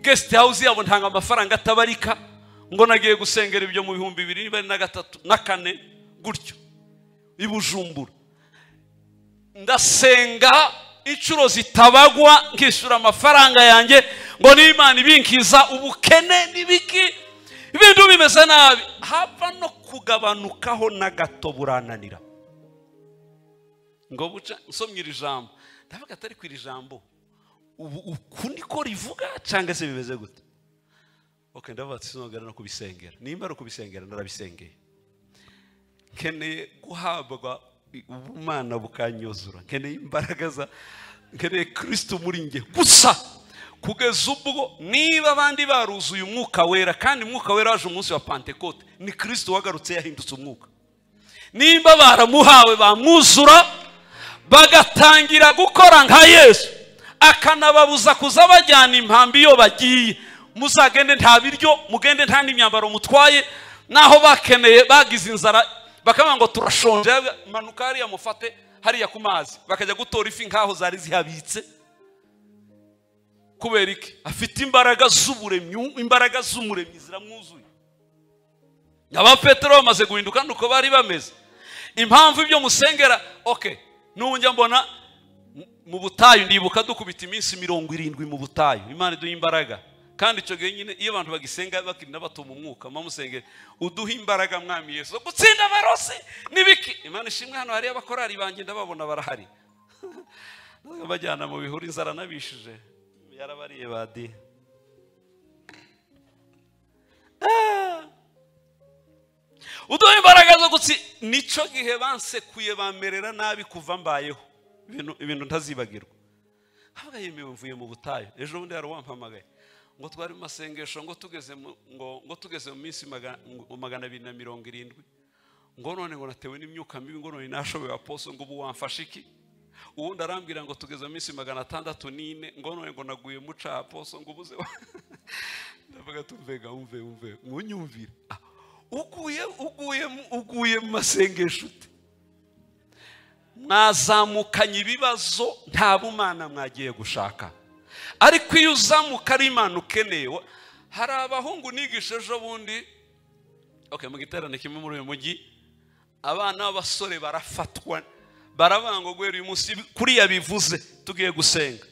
guest house yabo ntanga amafaranga atabarika, ngo nagiye gusengera ibyo mu 2023 na 4 gutyo ibujumbura, ndasenga inshuro zitabagwa nkishura amafaranga yanjye ngo n'Imana ibinkiza ubukene n'ibiki ibintu bimeze nabi, hava no kugabanukaho na gato burananira. Ngo buca nsomye iri jambo ndavuga atari kwiri jambo ukundi ko rivuga cyangwa se bimeze gute. Okay, ndavuga sinogera no kubisengera, nimba ari kubisengera narabisengeye, nkeneye guhabwa ubumana bukanyozura, nkeneye imbaraga za, nkeneye Kristo muri nge gusa, kugeza ubwo niba abandi baruzuye umwuka wera, kandi umwuka wera waje umunsi wa Pentecote, ni Kristo wagarutse yahindutse umwuka. Nimba baramuhawe bamwuzura bagatangira gukora nka Yesu, akanababuza kuza bajyana impambi yo bagiye, muzagende nta biryo, mugende nta n'imyambaro mutwaye, naho bakeneye bagize inzara bakaba ngo turashonje, manuka hariya mufate hariya ku mazi, bakajya gutora ifi nkaho zari zihabitse. Kubera iki? Afite imbaraga z'uburemyi, imbaraga z'umuremyi ziramwuzuye. Aba Petero bamaze guhinduka nuko bari bameze. Impamvu ibyo musengera, okay, nunjya mbona mu butayu ndibuka dukubita iminsi 70 mu butayu, Imana iduha imbaraga. Kandi icyo gihe nyine iyo abantu bagisenga bakirina batuma umwuka, mamusengere uduha imbaraga mwami Yesu gutsinda abarosi nibiki. Imana ishimwe, hano hari abakorari banjye ndababona barahari. Bajyana mu bihuri inzara nabishije yarabariye badi. Uduha imbaraga zo gutsi, nico gihe bansekuye bamerera nabi kuva mbayeho ibintu ntazibagirwa. Habaga yemewe mvuye mu butayu, ejo bundi yarawampamagaye ngo twari mu masengesho, ngo tugeze mu minsi 270, ngo none ngo natewe n'imyuka mibi, ngo none nashoboye apostle, ngo ubu wamfasha iki? Ubundi arambwira ngo tugeze mu minsi 604, ngo none ngo naguye muca apostle, ngo ubuze. Ndavuga tumvega umve munyumvira, uguye mu masengesho ute? Mwazamukanye ibibazo nta bumana mwagiye gushaka, ariko iyo uzamuka ari Imana ukeneye. Hari abahungu nigisha ejo bundi, okay, mu giterane kimwe muri uyu mujyi, abana b'abasore barafatwa barabango gwera uyu munsi kuri yabivuze tugiye gusenga.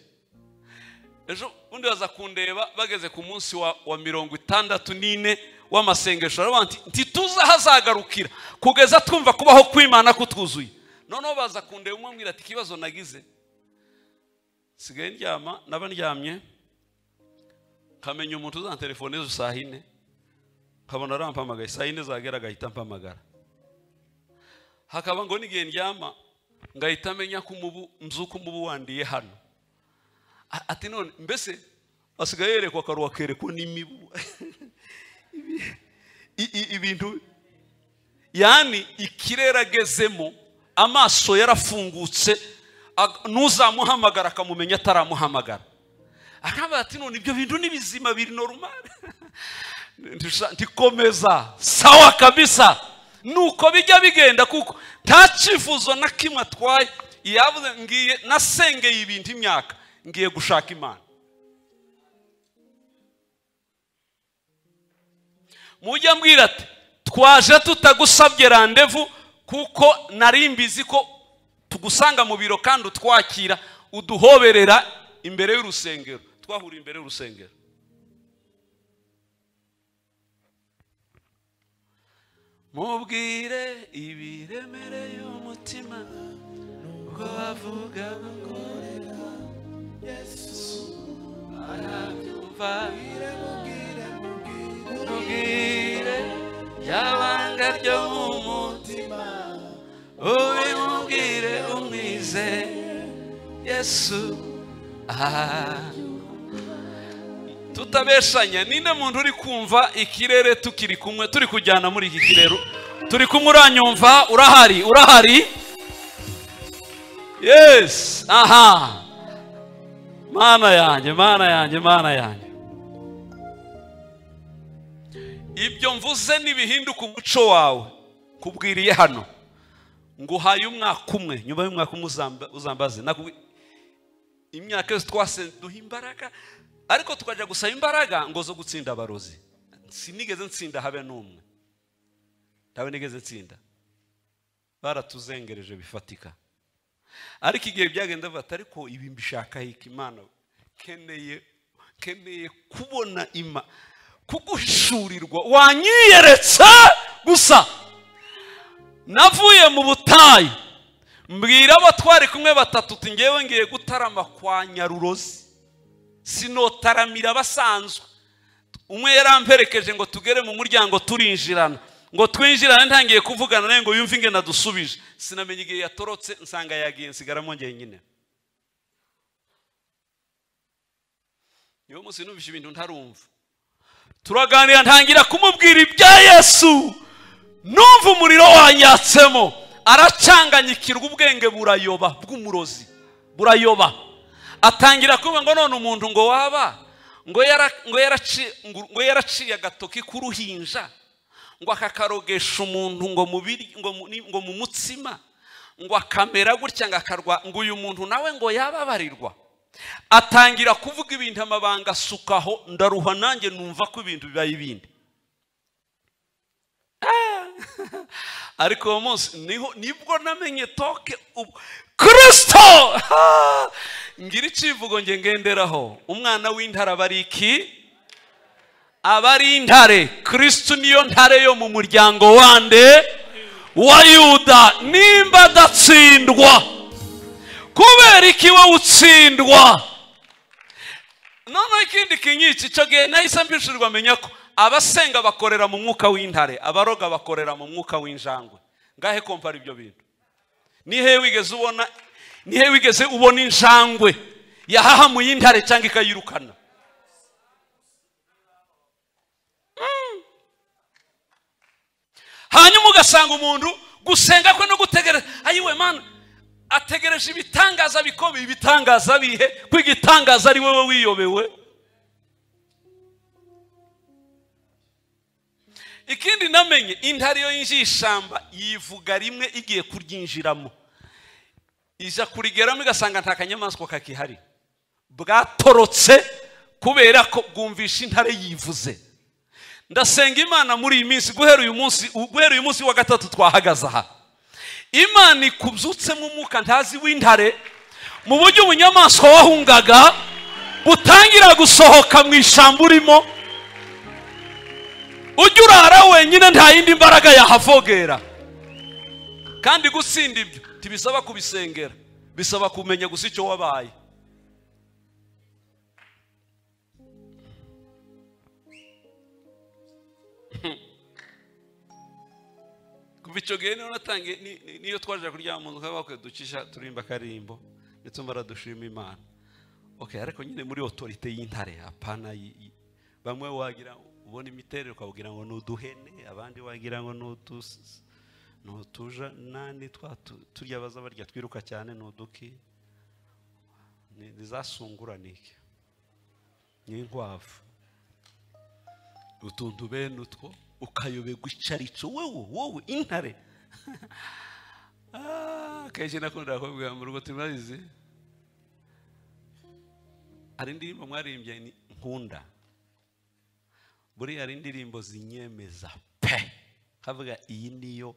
Ejo bundi baza kundeba bageze ku munsi wa 64 w'amasengesho, arabanti ntituza hazagarukira kugeza twumva kubaho kw'Imana kutwuzuye. Noneho baza kundeba umwe mbwira ati kibazo nagize, sigaye ndyama naba ndyamye kamenya umuntu za telefone zo saa 4, kabona arampamagaye saa 4 zagera gahita mpamagara. Hakaba ngo nigiye ndyama ngahita menya ko mzuko umubu wandiye hano. Ati none mbese asigaye yerekwa karuwa kerekwa n'imibu. Ibintu yani ikirera gezemo, amaso yarafungutse, nuzamuhamagara akamumenya ataramuhamagara. Akaba ati none ibyo bintu nibizima biri normal. Ndikomeza sawa kabisa, nuko bijya bigenda kuko nta cyifuzo na kimwe atwaye. Yavuze ngiye nasengeye ibintu imyaka, ngiye gushaka Imana. Mujya mbwira ati twaje tutagusabye randevu, kuko narimbizi ko tugusanga mu biro kandi utwakira uduhoberera imbere y'urusengero. Twahura imbere y'urusengero. mubwire ibiremereye umutima ubwo bavuga ngo Yesu arabyumva mubwire yabanga ryo mu mutima ubimubwire umwize Yesu tutabeshanya ninde muntu uri kumva ikirere tukiri kumwe turi kujyana muri iki kirero turi kumwe uranyumva urahari yes aha mana yanjye ibyo mvuze nibihinduka umuco wawe kubwiriye hano nguhaye umwaka umwe nyuma y'umwaka umwe uzambaze imyaka yose twase duha imbaraga ariko tukaja gusaba imbaraga ngo zo gutsinda abarozi sinigeze ntsinda habe n'umwe tawe nigeze ntsinda baratuzengereje bifatika ariko igihe byagenda bata ariko ibi mbishaka hiki Imana keneye kubona kuguhishurirwa wanyiyeretse gusa navuye mu butayu mbwira abo twari kumwe batatu uti ngewe ngiye gutarama kwa Nyarurozi sinotaramira basanzwe umwe yaramperekeje ngo tugere mu muryango turinjirana ngo twinjirane ntangiye kuvugana naye ngo yumve ingena dusubije sinamenye igihe yatorotse nsanga yagiye nsigaramo njyenyine niyo munsi numvishe ibintu ntarumva turaganira ntangira kumubwira ibya Yesu numva umuriro wanyatsemo aracanganyikirwa ubwenge burayoba bw'umurozi burayoba atangira kuvuga ngo none umuntu ngo waba ngo yaraciye agatoki k'uruhinja ngo akakarogesha umuntu ngo mu mutsima ngo akamera gutya ngo uyu muntu nawe ngo yababarirwa atangira kuvuga ibintu amabanga asukaho ndaruha nanjye numva ko ibintu bibaye ibindi ariko uwo munsi nibwo namenye toke Kristo ngira icivugo nge ngenderaho umwana w'intare abari intare Kristo niyo ntare yo mu muryango wande wa Yuda nimba adatsindwa kubera iki wowe utsindwa none ikindi kinyici cyo gihe nahise mbishurirwa menya ko abasenga bakorera mu mwuka w'intare abaroga bakorera mu mwuka w'injangwe ngahe kompara ibyo bintu nihe wigeze ubona injangwe yahahamuye intare cyangwa ikayirukana hanyuma ugasanga umuntu gusenga kwe no gutegereza ayiwe mana ategereje ibitangaza bikomeye ibitangaza bihe kwigitangaza ari wowe wiyobewe ikindi namenye intare yo yinjishamba yivuga rimwe igiye kuryinjiramo ija kurigeramo igasanga nta kanyamaswa kakihari bwatorotse kubera ko bwumvisha intare yivuze ndasenga Imana muri iyi minsi guhera uyu munsi wa gatatu twahagaze aha Imana ikubyutsemo umwuka ntazi w'intare mu buryo ubunyamaswa wahungaga butangira gusohoka mu ishyamba urimo ujya urara wenyine nta yindi mbaraga yahavogera kandi gutsinda ibyo ntibisaba kubisengera bisaba kumenya gusa icyo wabaye kuva icyo gihe niyo twaje kuryama mu nzu bakwiye ducisha turimba akarimbo ndetse baradushima Imana ariko nyine muri autorite y'intare apana bamwe wagira ubona imiterere ukabwira ngo nuduhene abandi wagira ngo nutuja nani turya baza barya twiruka cyane nuduki nizasunguranika n'inkwavu utuntu bene utwo ukayoberwa icarico wowe intare kenshi nakunda kubwira mu rugo tumaze ari indirimbo mwarimbye ni nkunda buri ari indirimbo zinyemeza pe kavuga iyi niyo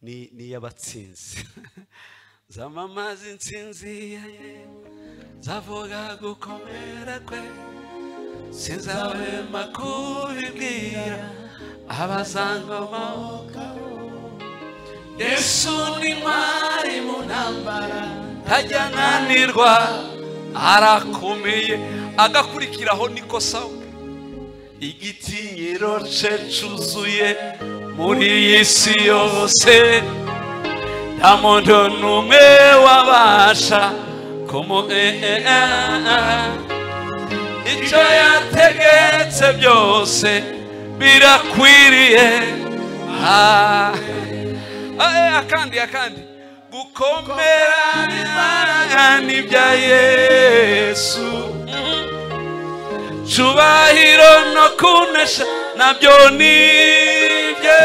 ni yabatsinzi zamamaza intsinzi yaye zavuga gukomera kwe sinzahwema kubibwira abazangoma. Yesu ni ntwari mu ntambara, ntajya ananirwa, arakomeye. Agakurikiraho niko sawa. Igitinyiro cye cyuzuye muri iyi si yose, nta muntu n'umwe wabasha icyo yategetse byose birakwiriye. Akandi gukomera n'ibya Yesu, cyubahiro no kunesha nabyo nibye.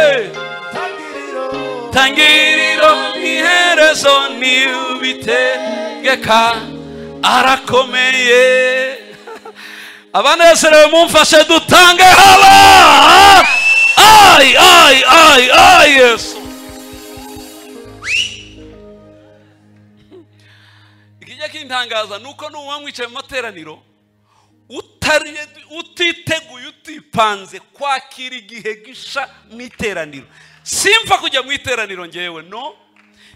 Tangiriro n'iherezo nibitegeka, arakomeye. Abanezerewe mumfashe dutange hala. Ay Yesu. Ikijya kintangaza nuko nuba mwicaye mu materaniro utiteguye, utipanze kwakira igihe gisha mu iteraniro. Simfa kujya mu iteraniro ngewe, no.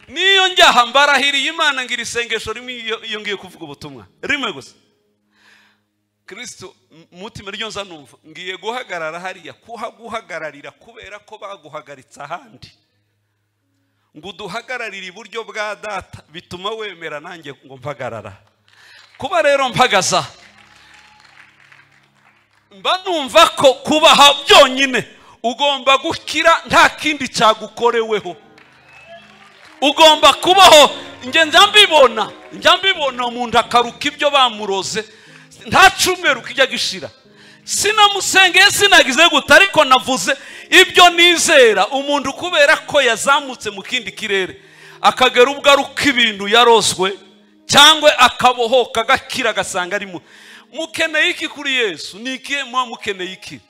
Niyo njyaha mbarahiriye Imana ngira isengesho rimwe iyo ngiye kuvuga ubutumwa rimwe gusa. Kristo mutima ryo nza numva ngiye guhagarara hariya kuhaguhagararira kubera ko baguhagaritse ahandi. Ngo duhagararire iburyo bwa data bituma wemera nanjye ngo mpagarara. Kuba rero mpagaza mba numva ko kubaha byonyine ugomba gukira, nta kindi cyagukoreweho. Ugomba kubaho. Njya mbibona umuntu akaruka ibyo bamuroze, nta cyumweru kijya gishira. Sinamusengeye, sinagize gute, ariko navuze ibyo nizera. Umuntu kubera ko yazamutse mu kindi kirere akagera ubwo aruka ibintu yaroswe, cyangwa akabohoka agakira agasanga ari mukeneye iki kuri Yesu? Nikiye mukeneye iki?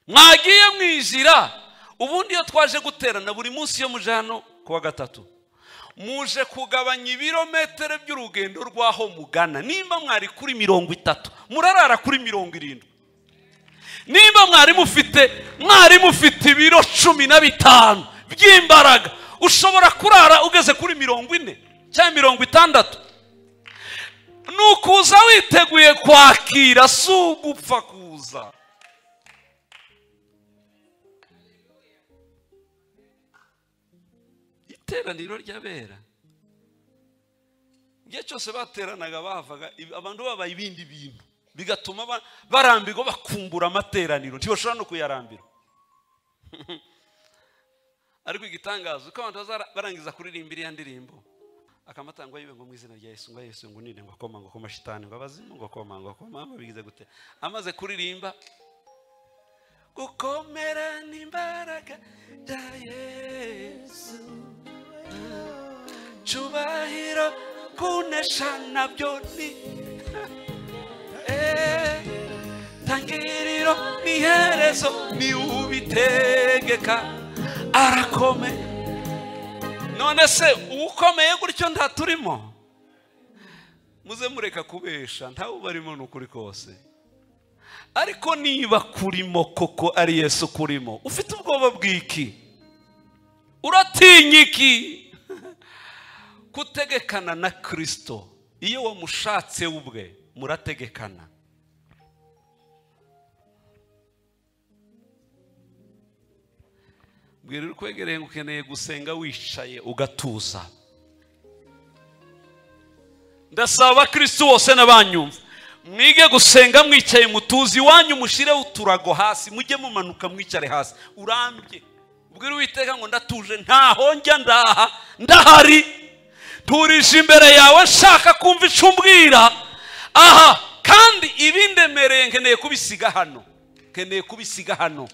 Mwagiye mwijira. Ubundi iyo twaje guterana buri munsi yo mujano kuwa gatatu, muje kugabanya ibirometero by'urugendo rwaho mugana. Nimba mwari kuri 30, murarara kuri 70. Nimba mwari mufite ibiro 15 by'imbaraga, ushobora kurara ugeze kuri 40 cyangwa 60. Nukuza witeguye kwakira, si ugupfa kuza. Iteraniro ry'abera igihe cyose bateranaga bavaga abantu babaye ibindi bintu, bigatuma barambirwa bakumbura amateraniro, ntibashobora no kuyarambira. Ariko igitangazo ko abantu barangiza kuririmba iriya ndirimbo akamatangwa yiwe ngo mu izina rya Yesu, ngo Yesu ngo ninde, ngo koma, ngo koma shitani, ngo abazimu, ngo koma, ngo koma, bigize gute. Amaze kuririmba gukomera n'imbaraga ya Yesu, cyubahiro kunesha nabyo ni tangiriro n'iherezo ni ubitegeka, arakomeye. None se ukomeye gutyo ntaturimo? Muze mureka kubesha, ntawe barimo n'ukuri kose. Ariko niba kurimo koko ari Yesu kurimo, ufite ubwoba bw'iki? Uratinya iki? Kutegekana na Kristo, iyo wamushatse ubwe murategekana. Bwira kwegereye ukeneye gusenga wicaye ugatuza. Ndasaba Kristo wose nabanyumva mwige gusenga mwicaye mutuzi, wanyu mushire uturago hasi, mujye mumanuka mwicare hasi urambye. Bwira Uwiteka ngo ndatuje, ntaho njya ndahari, turije imbere yawe nshaka kumva icumbwira. Aha kandi ibindemereye nkeneye kubisiga hano,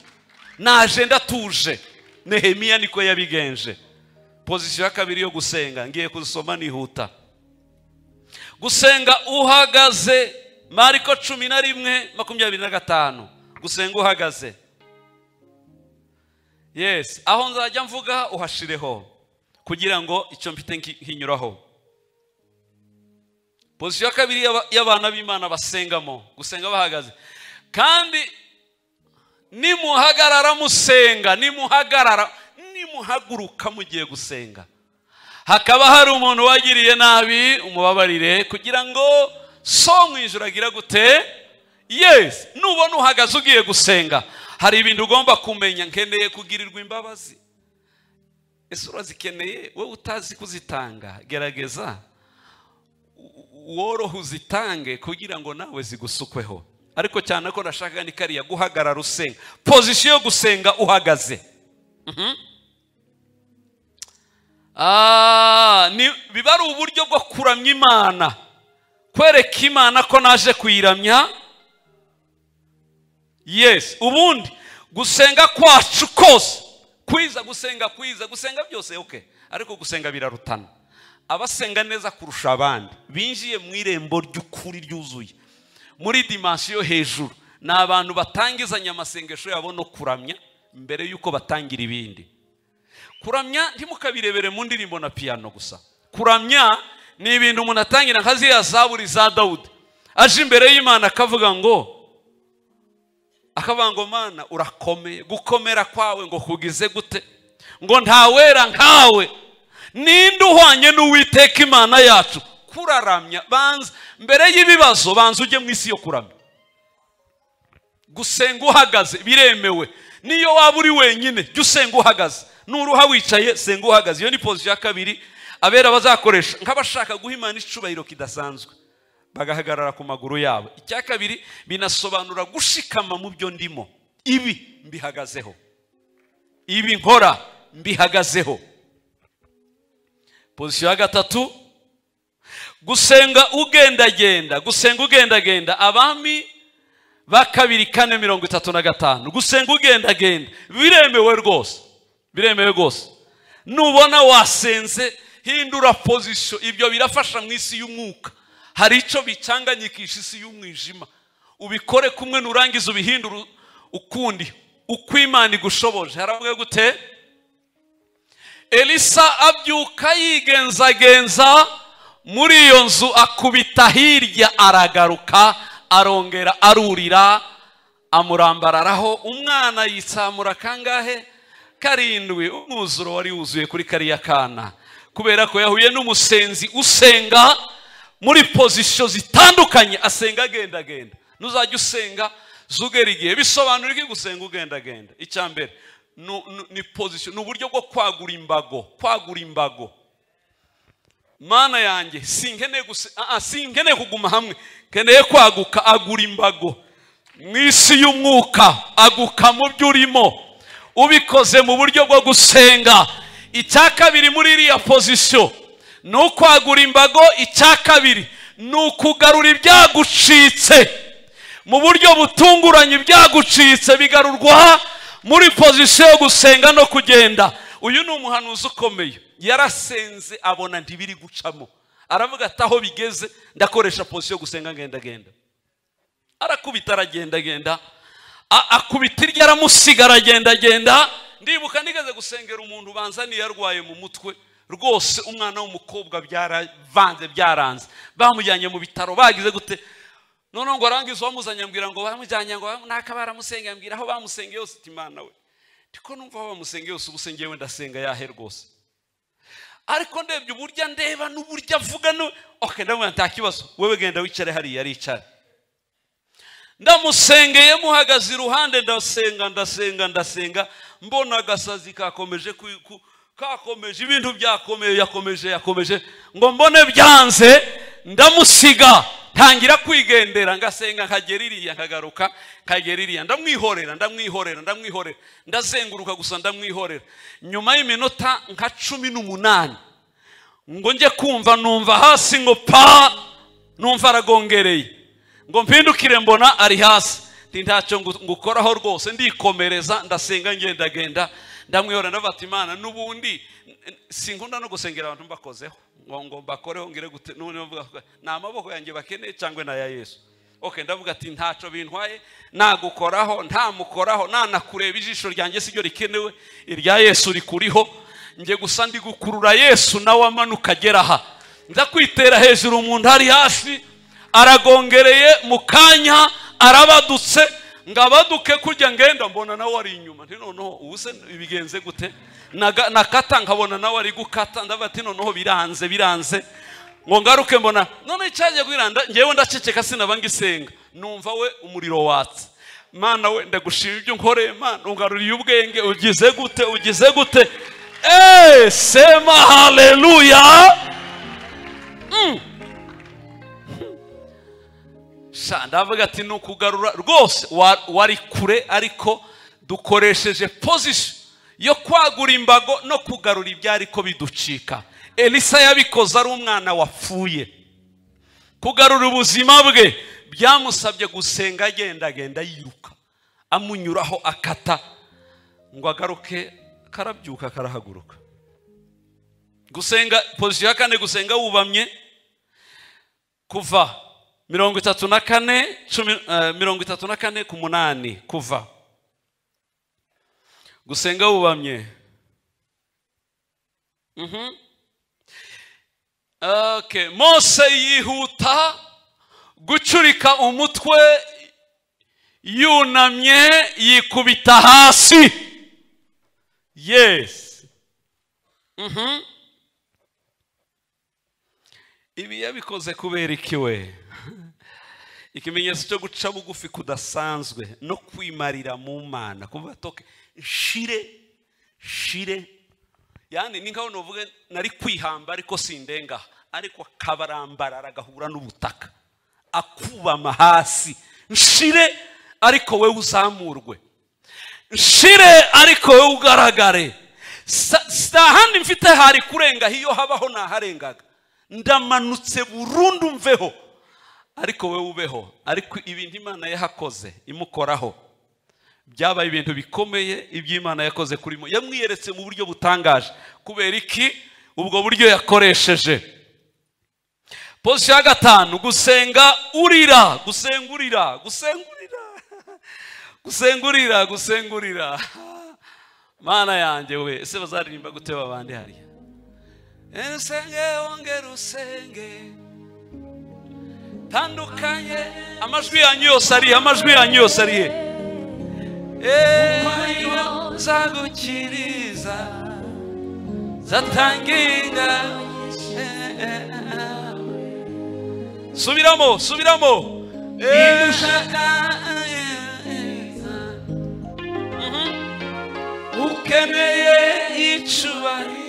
naje ndatuje. Nehemiya niko yabigenje. Position ya kabiri yo gusenga ngiye kuzisoma nihuta. Gusenga uhagaze, Mariko 11:25. Gusenga uhagaze. Yes, aho nzajya mvuga uhashireho kugira ngo icyo mfite nkinyuraho. Position ya kabiri y'abana b'Imana basengamo, gusenga bahagaze. Kandi nimuhagarara musenga, nimuhaguruka mugiye gusenga, hakaba hari umuntu wagiriye nabi, umubabarire kugira ngo so mu ijuru agira gute. Yes, nubona uhagaze ugiye gusenga, hari ibintu ugomba kumenya. Nkeneye kugirirwa imbabazi. Ese urazikeneye? Wowe utazi kuzitanga, gerageza worohe uzitange kugira ngo nawe zigusukweho. Ariko cyane ko nashaka ni kariya guhagarara usenga, position yo gusenga uhagaze. Ni biba ari uburyo bwo kuramya Imana, kwereka Imana ko naje kuyiramya. Yes, ubundi gusenga kwacu kose, gusenga byose okay, ariko gusenga birarutana. Abasenga neza kurusha abandi binjiye mu irembo ry'ukuri ryuzuye muri dimension hejuru, na abantu batangizanya amasengesho yabo no kuramya mbere yuko batangira ibindi. Kuramya ntimukabirebere mu ndirimbo na piano gusa. Kuramya ni ibintu umuntu atangira nkazi ya Zaburi za Dawudi, aje imbere y'Imana akavuga ngo Mana urakomeye, gukomera kwawe ngo kugize gute, ngo ntawera nkawe, ninde uhwanye n'Uwiteka Imana yacu. Kuraramya banza mbere y'ibibazo, banza ujye mu isi yo kuramya. Gusenga uhagaze biremewe, niyo waba uri wenyine jya usenga uhagaze, nuruha wicaye senga uhagaze. Iyo ni position ya kabiri abera bazakoresha nk'abashaka guha Imana icubahiro kidasanzwe, bagahagarara ku maguru yabo. Icya kabiri binasobanura gushikama mu byo ndimo, ibi mbihagazeho, ibi nkora mbihagazeho. Position ya gatatu gusenga ugendagenda, Abami ba 2:4-35. Gusenga ugendagenda biremewe rwose. Nubona wasenze hindura position, ibyo birafasha mu isi y'umwuka. Hari icyo bicanganyikisha isi y'umwijima, ubikore kumwe nurangiza ubihindura ukundi uko Imana igushoboje. Haravuga gute? Elisa abyuka yigenzagenza muri iyo nzu, akubita hirya, aragaruka, arongera arurira, amurambararaho. Umwana yitsamura kangahe? 7. Umwuzuro wari wuzuye kuri kariya kana, kubera ko yahuye n'umusenzi usenga muri position zitandukanye, asenga agendagenda. Nuzajya usenga zugera igihe. Bisobanura iki gusenga ugendagenda? Icya mbere ni position, n'uburyo bwo kwagura imbago. Mana yanjye sinkeneye kuguma hamwe, keneye kwaguka, agura imbago mu isi y'umwuka, aguka mu byo urimo, ubikoze mu buryo bwo gusenga. Icya kabiri muri iriya position ni ukwagura imbago. Icya kabiri ni ukugarura ibyagucitse mu buryo butunguranye. Ibyagucitse bigarurwa muri position yo gusenga no kugenda. Uyu ni umuhanuzi ukomeye, yarasenze abona ntibiri gucamo, aravuga ati aho bigeze ndakoresha position yo gusenga ngendagenda. Arakubita aragendagenda, akubita irya aramusigara agendagenda. Ndibuka nigeze gusengera umuntu banzaniye yarwaye mu mutwe rwose, umwana w'umukobwa byaranze, bamujyanye mu bitaro, bagize gute, none ngo arangiza bamuzanye ambwira ngo bamujyanye ngo nakabara musenge, ambwira aho bamusengeye yose. Imana we ndiko numva aho bamusengeye yose, ubusengeye we ndasenga yahe rwose. Ariko ndebye uburyo ndeba n'uburyo avuga no okay, ndamwe nta kibazo, wewe genda wicare hari yaricara. Ndamusengeye muhagaze iruhande, ndasenga, mbona gasazi kakomeje ibintu yakomeje ngo mbone byanze, ndamusiga, ntangira kwigendera, ngasenga nkageririya, nkagaruka kageririya, ndamwihorera, ndazenguruka gusa ndamwihorera. Nyuma y'iminota nka 18 ngo nje kumva, numva hasi ngo pa, numva aragongereye, ngo mpindukire mbona ari hasi. Ntacyo ngukoraho rwose, ndikomereza, ndasenga ngendagenda, ndamwihora, ndafata Imana. Nubundi sinkunda no gusengera abantu mbakozeho ngo mbakoreho ngire gute, none bavuga na amaboko yanjye bakeneye cyangwa na ya Yesu. Okay, ndavuga ati ntacyo bintwaye, nagukoraho ntamukoraho, nanakureba ijisho ryanjye sibyo rikenewe, irya Yesu rikuriho. Nge gusa ndi gukurura Yesu nawe amanuka agera aha, nza kwitera hejuru. Umuntu hari hasi aragongereye, mu kanya arabadutse, ngabaduke kurya ngenda mbona nawe ari inyuma nti noneho ubuse bigenze gute nakata nkabona nawe ari gukata ndavuga ati noneho biranze ngo ngaruke mbona none cyaje kwiranda ngewe ndaceceka sinabanga isenga numva we umuriro watse Mana we ndagushima ibyo nkoreye Mana ungaruriye ubwenge ugize gute sema haleluya. Ndavuga ati nukugarura rwose wari kure ariko dukoresheje position yo kwagura imbago no kugarura ibyari ko biducika. Elisa yabikoze ari umwana wapfuye, kugarura ubuzima bwe byamusabye gusenga agenda yiruka amunyuraho akata ngo agaruke karabyuka karahaguruka. Gusenga position ya kane, gusenga wubamye, kuva 34 ku 8 kuva. Gusenga wubamye. Okay, Mose yihuta gucurika umutwe yunamye yikubita hasi. Yes. Ibi yabikoze kubera ikiwe? Ikimenyetso cyo guca bugufi kudasanzwe no kwimarira mu Mana, kuvuga toke shire yani ninkaho novuga nari kwihamba ariko sindenga, ariko kabarambara aragahura n'ubutaka akubama hasi. Nshire ariko we uzamurwe, nshire ariko we ugaragare. Stahandi mfite hari kurenga hiyo habaho naharengaga, ndamanutse burundu mveho ariko we ubeho. Ariko ibintu Imana yahakoze imukoraho byabaye ibintu bikomeye. Iby'Imana yakoze kurimo yamwiyeretse mu buryo butangaje. Kubera iki? Ubwo buryo yakoresheje. Position ya gatanu, gusenga urira. Gusengurira. Mana yanjye we, ese bazaririmba guteba abandi hariya? Ensenge wongera usenge tandukanye. Amajwi yanyu yose ari zagukiriza zatanginga. Subiramo ukeneye icubari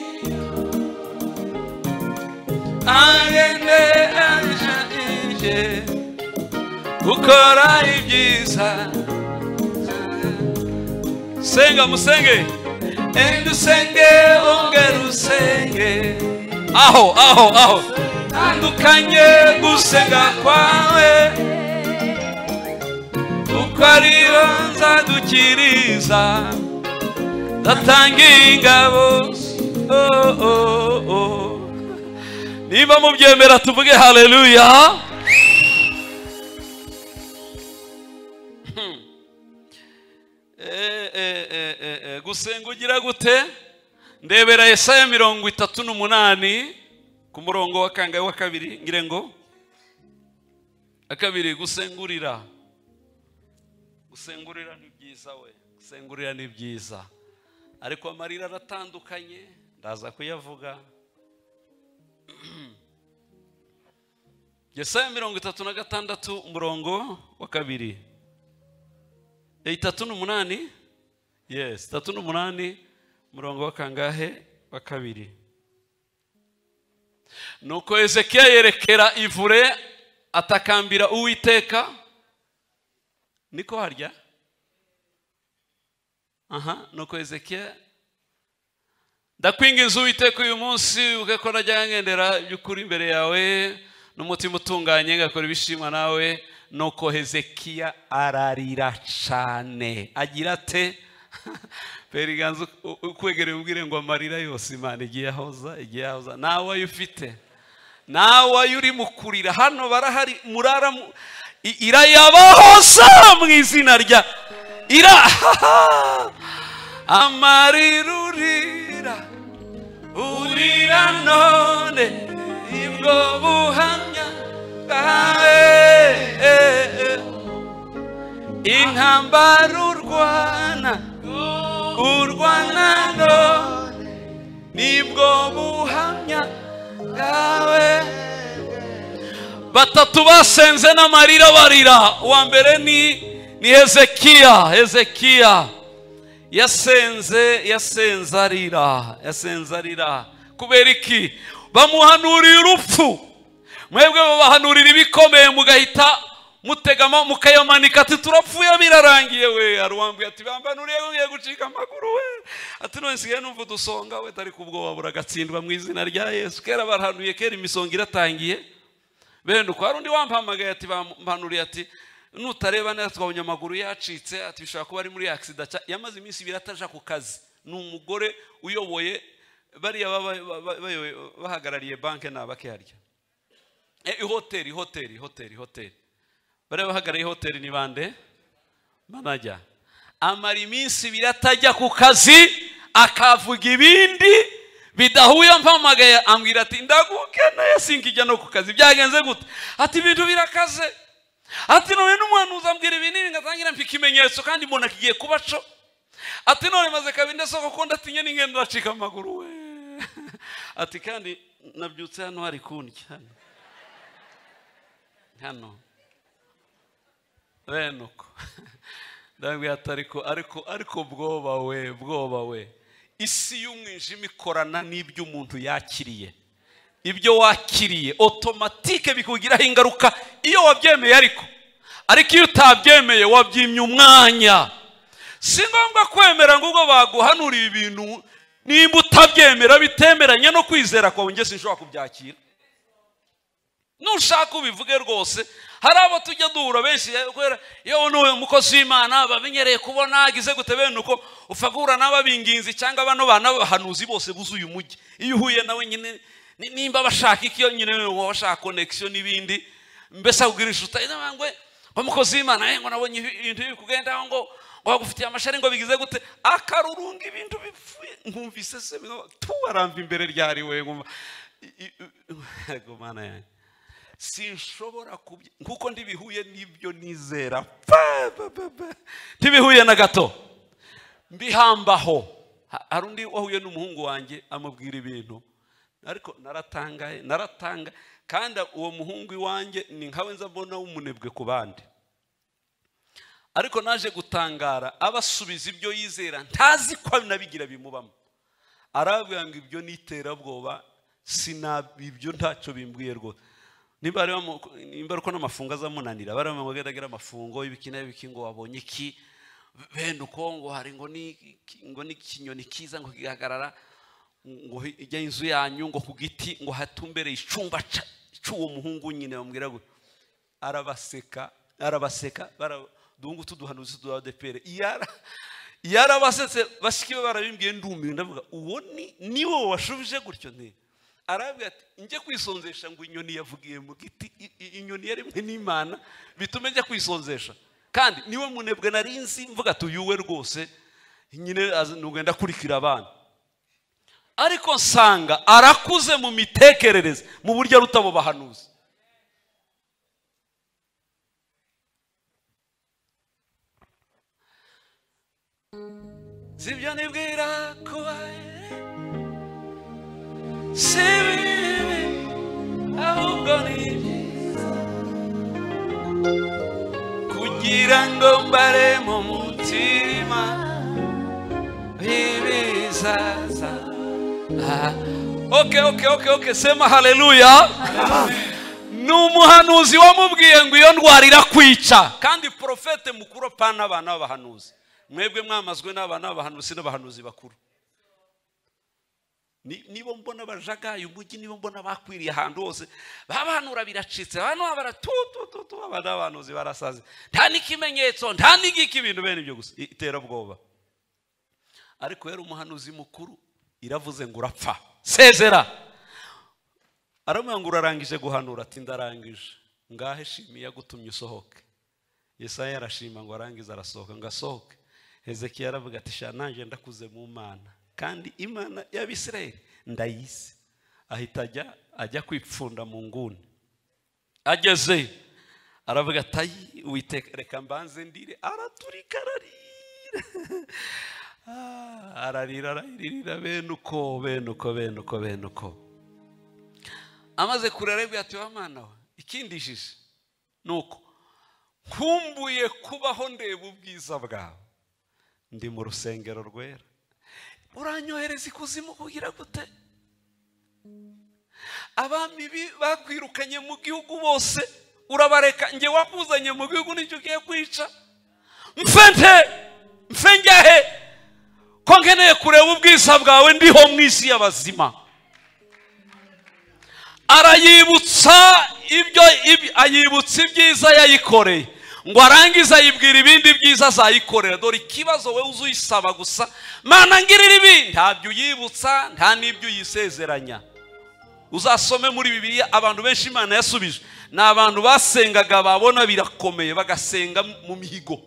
agende anje ukora ibyiza. Senga musenge endusenge ongera usenge. Aho tandukanye gusenga kwawe kuko ariyo nzagukiriza datanga ingabo. Niba mubyemera tuvuge haleluya. Gusenga ugira gute? Ndebera Yesaya 38 ku murongo wa kangahe wa kabiri, ngire ngo akabiri. Gusengurira ni byiza we, gusengurira ni byiza, ariko amarira aratandukanye ndaza kuyavuga. Yesaya 36 umurongo wa kabiri. 38. Yes, 38 umurongo wa kangahe wa kabiri. Nuko Ezekiya yerekera ivure atakambira Uwiteka. Niko harya? Nuko Ezekiya ndakwinginze Uwiteka uyu munsi ugeko najya ngendera byukuri imbere yawe n'umutima utunganye ngakora ibishimwa nawe. Nuko Hezekiya ararira cyane agira ate? Periganzo ukwegere ubwire ngo amarira yose Imana igiye ahoza. Nawe ayufite, nawe ayuri mukurira hano barahari murara irayabahoza mu izina rya amarirurira urira none ibwo buhamya bwawe. Inka rugamba rurwana none nibwo buhamya bwawe. Batatu basenze n'amarira barira. Uwa mbere ni Hezekiya yasenze arira. Kubera iki? Bamuhanuriye urupfu. Mwebwe babahanurira ibikomeye mugahita mutegama mukayamanika ati turapfuye birarangiye we. Arwambye ati bambanuriye ngiye gucika amaguru we. Ati none nsigaye numva dusonga we tari kubwoba buragatsindwa mu izina rya Yesu. Kera barahanuye, kera imisonga iratangiye. Bene uko hari undi wampamagaye ati bampanuriye ati nutareba neza twabonye amaguru yacitse ati bishobora kuba ari muri accident. Yamaze iminsi birataja ku kazi. Ni umugore uyoboye bariya bahagarariye banke nabake harya. Hoteli. Bariya bahagarariye hoteli ni bande? Manager. Amara iminsi biratajya ku kazi akavuga ibindi bidahuye. Mpamagaye ambwira ati ndagukeneye sinkijya no ku kazi. Byagenze gute? Ati ibintu birakaze. Ati none n'umuhanuzi ambwira ibintu ngatangira mfika ikimenyetso kandi mbona kigiye kubaco. Ati none maze kabinde soko ko ndatinye n'ingendo racika amaguru we. Ati kandi nabyutse hano hari kundya hano benuko ndabwiye ariko bwoba we. Isi y'umwijima ikorana n'ibyo umuntu yakiriye. Ibyo wakiriye automatique bikugiraho ingaruka iyo wabyemeye. Ariko iyo utabyemeye wabyimye umwanya. Si ngombwa kwemera ngo ubwo baguhanuriye ibintu nimba utabyemera bitemeranye no kwizera kwawe. Nge sinshobora kubyakira. Nushaka ubivuge rwose. Hari abo tujya duhura benshi iyo n'uwe mukozi w'Imana babinyereye kubona agize gute bene uko ufagura n'ababinginzi cyangwa bano bana bahanuzi bose buzuye umujyi. Iyo uhuye nawe nyine nimba bashaka iki nyine washaka connection n'ibindi mbese akugirisha utayingwe umukozi w'Imana ngo nabonye ibintu bikugenda ngo wagufitiye amashari ngo bigize gute akarurunga ibintu bipfuye. Nkumvise se tubaramba imbere ryari we ngumva Mana yanjye sinshobora kuko ndibihuye n'ibyo nizera ndibihuye na gato mbihambaho. Hari undi wahuye n'umuhungu wanjye amubwira ibintu ariko naratanga kandi uwo muhungu iwanjye ni nkawe nza mbona umunebwe ku bandi. Ariko naje gutangara abasubiza ibyo yizera ntazi ko nabigira bimubamo. Arabwira ngo ibyo niterabwoba sinabibyo ntacyo bimbwiye rwose. Nimba uko n'amafungo azamunanira baramugeragira amafungo ibikina bikingo wabonye iki bene uko ngo hari ngo ni kinyoni kiza ngo kigahagarara ngo ijya inzu yanyu ngo ku giti ngo hatumbere icumba cy'uwo muhungu nyine bamubwira ngo arabaseka dungu tuduhanuzi tuadepere yarabasetse bashikiwe barabimbwiye ndumiye ndavuga uwo niwo washubije gutyo nte. Arabwira ati nje kwisonzesha ngo inyoni yavugiye mu giti. Inyoni yaremwe n'Imana bitume njya kwisonzesha kandi niwe munebwe narinzi mvuga tuyuwe rwose nyine nugenda kurikira abana. Ariko nsanga arakuze mu mitekerereze mu buryo rutabo bahanuzi. Sibyo nibwira ko sibibi ahubwo ni byiza kugira ngo mbare mu mutima bibizaza. Okay, sema haleluya. N'umuhanuzi wamubwiye ngo iyo ndwara irakwica kandi profete mukuru pana abana b'abahanuzi. Mwebwe mwamazwe n'abana b'abahanuzi n'abahanuzi bakuru. Nibo mbona bajagaye umujyi, nibo mbona bakwiriye ahantu hose babanura biracitse. Abantu baratutu abana b'abahanuzi barasaze. Nta n'ikimenyetso nta n'igiki ibintu bene ibyo gusa iterabwoba. Ariko yari umuhanuzi mukuru iravuze ngo urapfa sezera. Aramubwira ngo urarangije guhanura. Ati ndarangije. Ngahe shimiye gutumye usohoke. Yesaya yarashima ngo arangize arasohoka ngo asohoke. Hezekiya aravuga ati sha nanje ndakuze mu Mana kandi Imana y'Abisirayeli ndayise. Ahita ajya kwipfunda mu nguni. Ageze aravuga ati Uwiteka reka mbanze ndire. Araturika ararira ararira bene uko amaze kurareba ati wa mana we ikindishije nuko nkumbuye kubaho ndeba ubwiza bwawe ndi mu rusengero rwera, uranyohereza ikuzimu kugira gute? Abami bakwirukanye mu gihugu bose urabareka, nge wakuzanye mu gihugu nicyo ugiye kwica? mfe njyahe ko nkeneye kureba ubwiza bwawe ndiho mu isi y'abazima. Arayibutsa ayibutsa ibyiza yayikoreye, ngo arangize ayibwira ibindi byiza azayikorera. Dore ikibazo we uzuyisaba gusa, Mana ngirira ibi, ntabyo uyibutsa nta n'ibyo uyisezeranya. Uzasome muri Bibiliya abantu benshi Imana yasubije ni abantu basengaga babona birakomeye, bagasenga mu mihigo,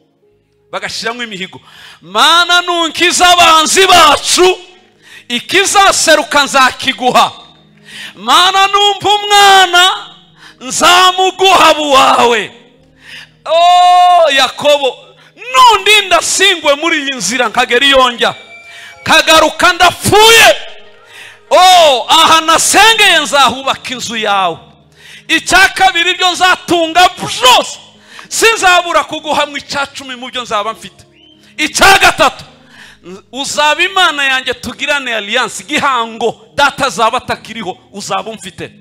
bagashiramo imihigo. Mana nunkiza abanzi bacu, ikizaseruka nzakiguha. Mana numva umwana nzamuguha buwawe. Yakobo, nundi ndasingwe muri iyi nzira nkagera iyo njya, kagaruka ndapfuye, aha nasengeye nzahubaka inzu yawe. Icya kabiri byo nzatunga byose, sinzabura kuguha mu 10 mu byo nzaba mfite. Icya gatatu, uzaba Imana yanjye tugirane alliance, gihango data zaba atakiriho uzaba umfite.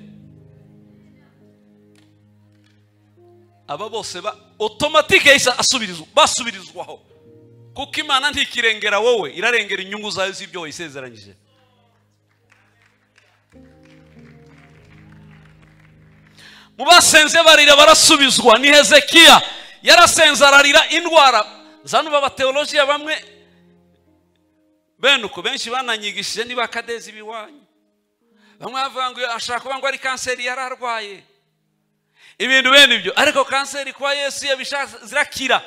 Aba bose automatique yisa basubirizwaho, kuko Imana ntikirengera wowe, irarengera inyungu zayo z'ibyo wayisezeranyije. Mu basenze barira barasubizwa. Ni Hezekiya yarasenze ararira indwara. Zanu baba teologiya bamwe benuko benshi bananyigishije niba kadezi biwanyu, bamwe bavuga ngo ashaka kuba ngo ari kanseri yararwaye ibintu bene ibyo. Ariko kanseri kwa Yesu yabishatse zirakira,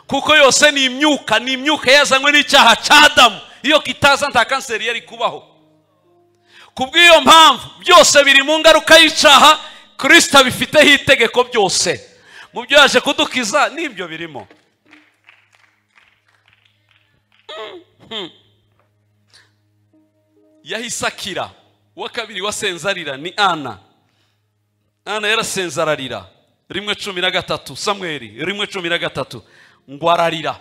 kuko yose ni imyuka yazanywe n'icyaha cya Adamu. Iyo kitaza nta kanseri yari kubaho. Kubw'iyo mpamvu byose biri mu ngaruka y'icyaha, Kristo bifiteho itegeko byose. Mu byo yaje kudukiza nibyo birimo. Yahise akira. Uwa kabiri wasenze arira ni Ana yarasenze ararira. 1:13 Samweli 1:13 ngo ararira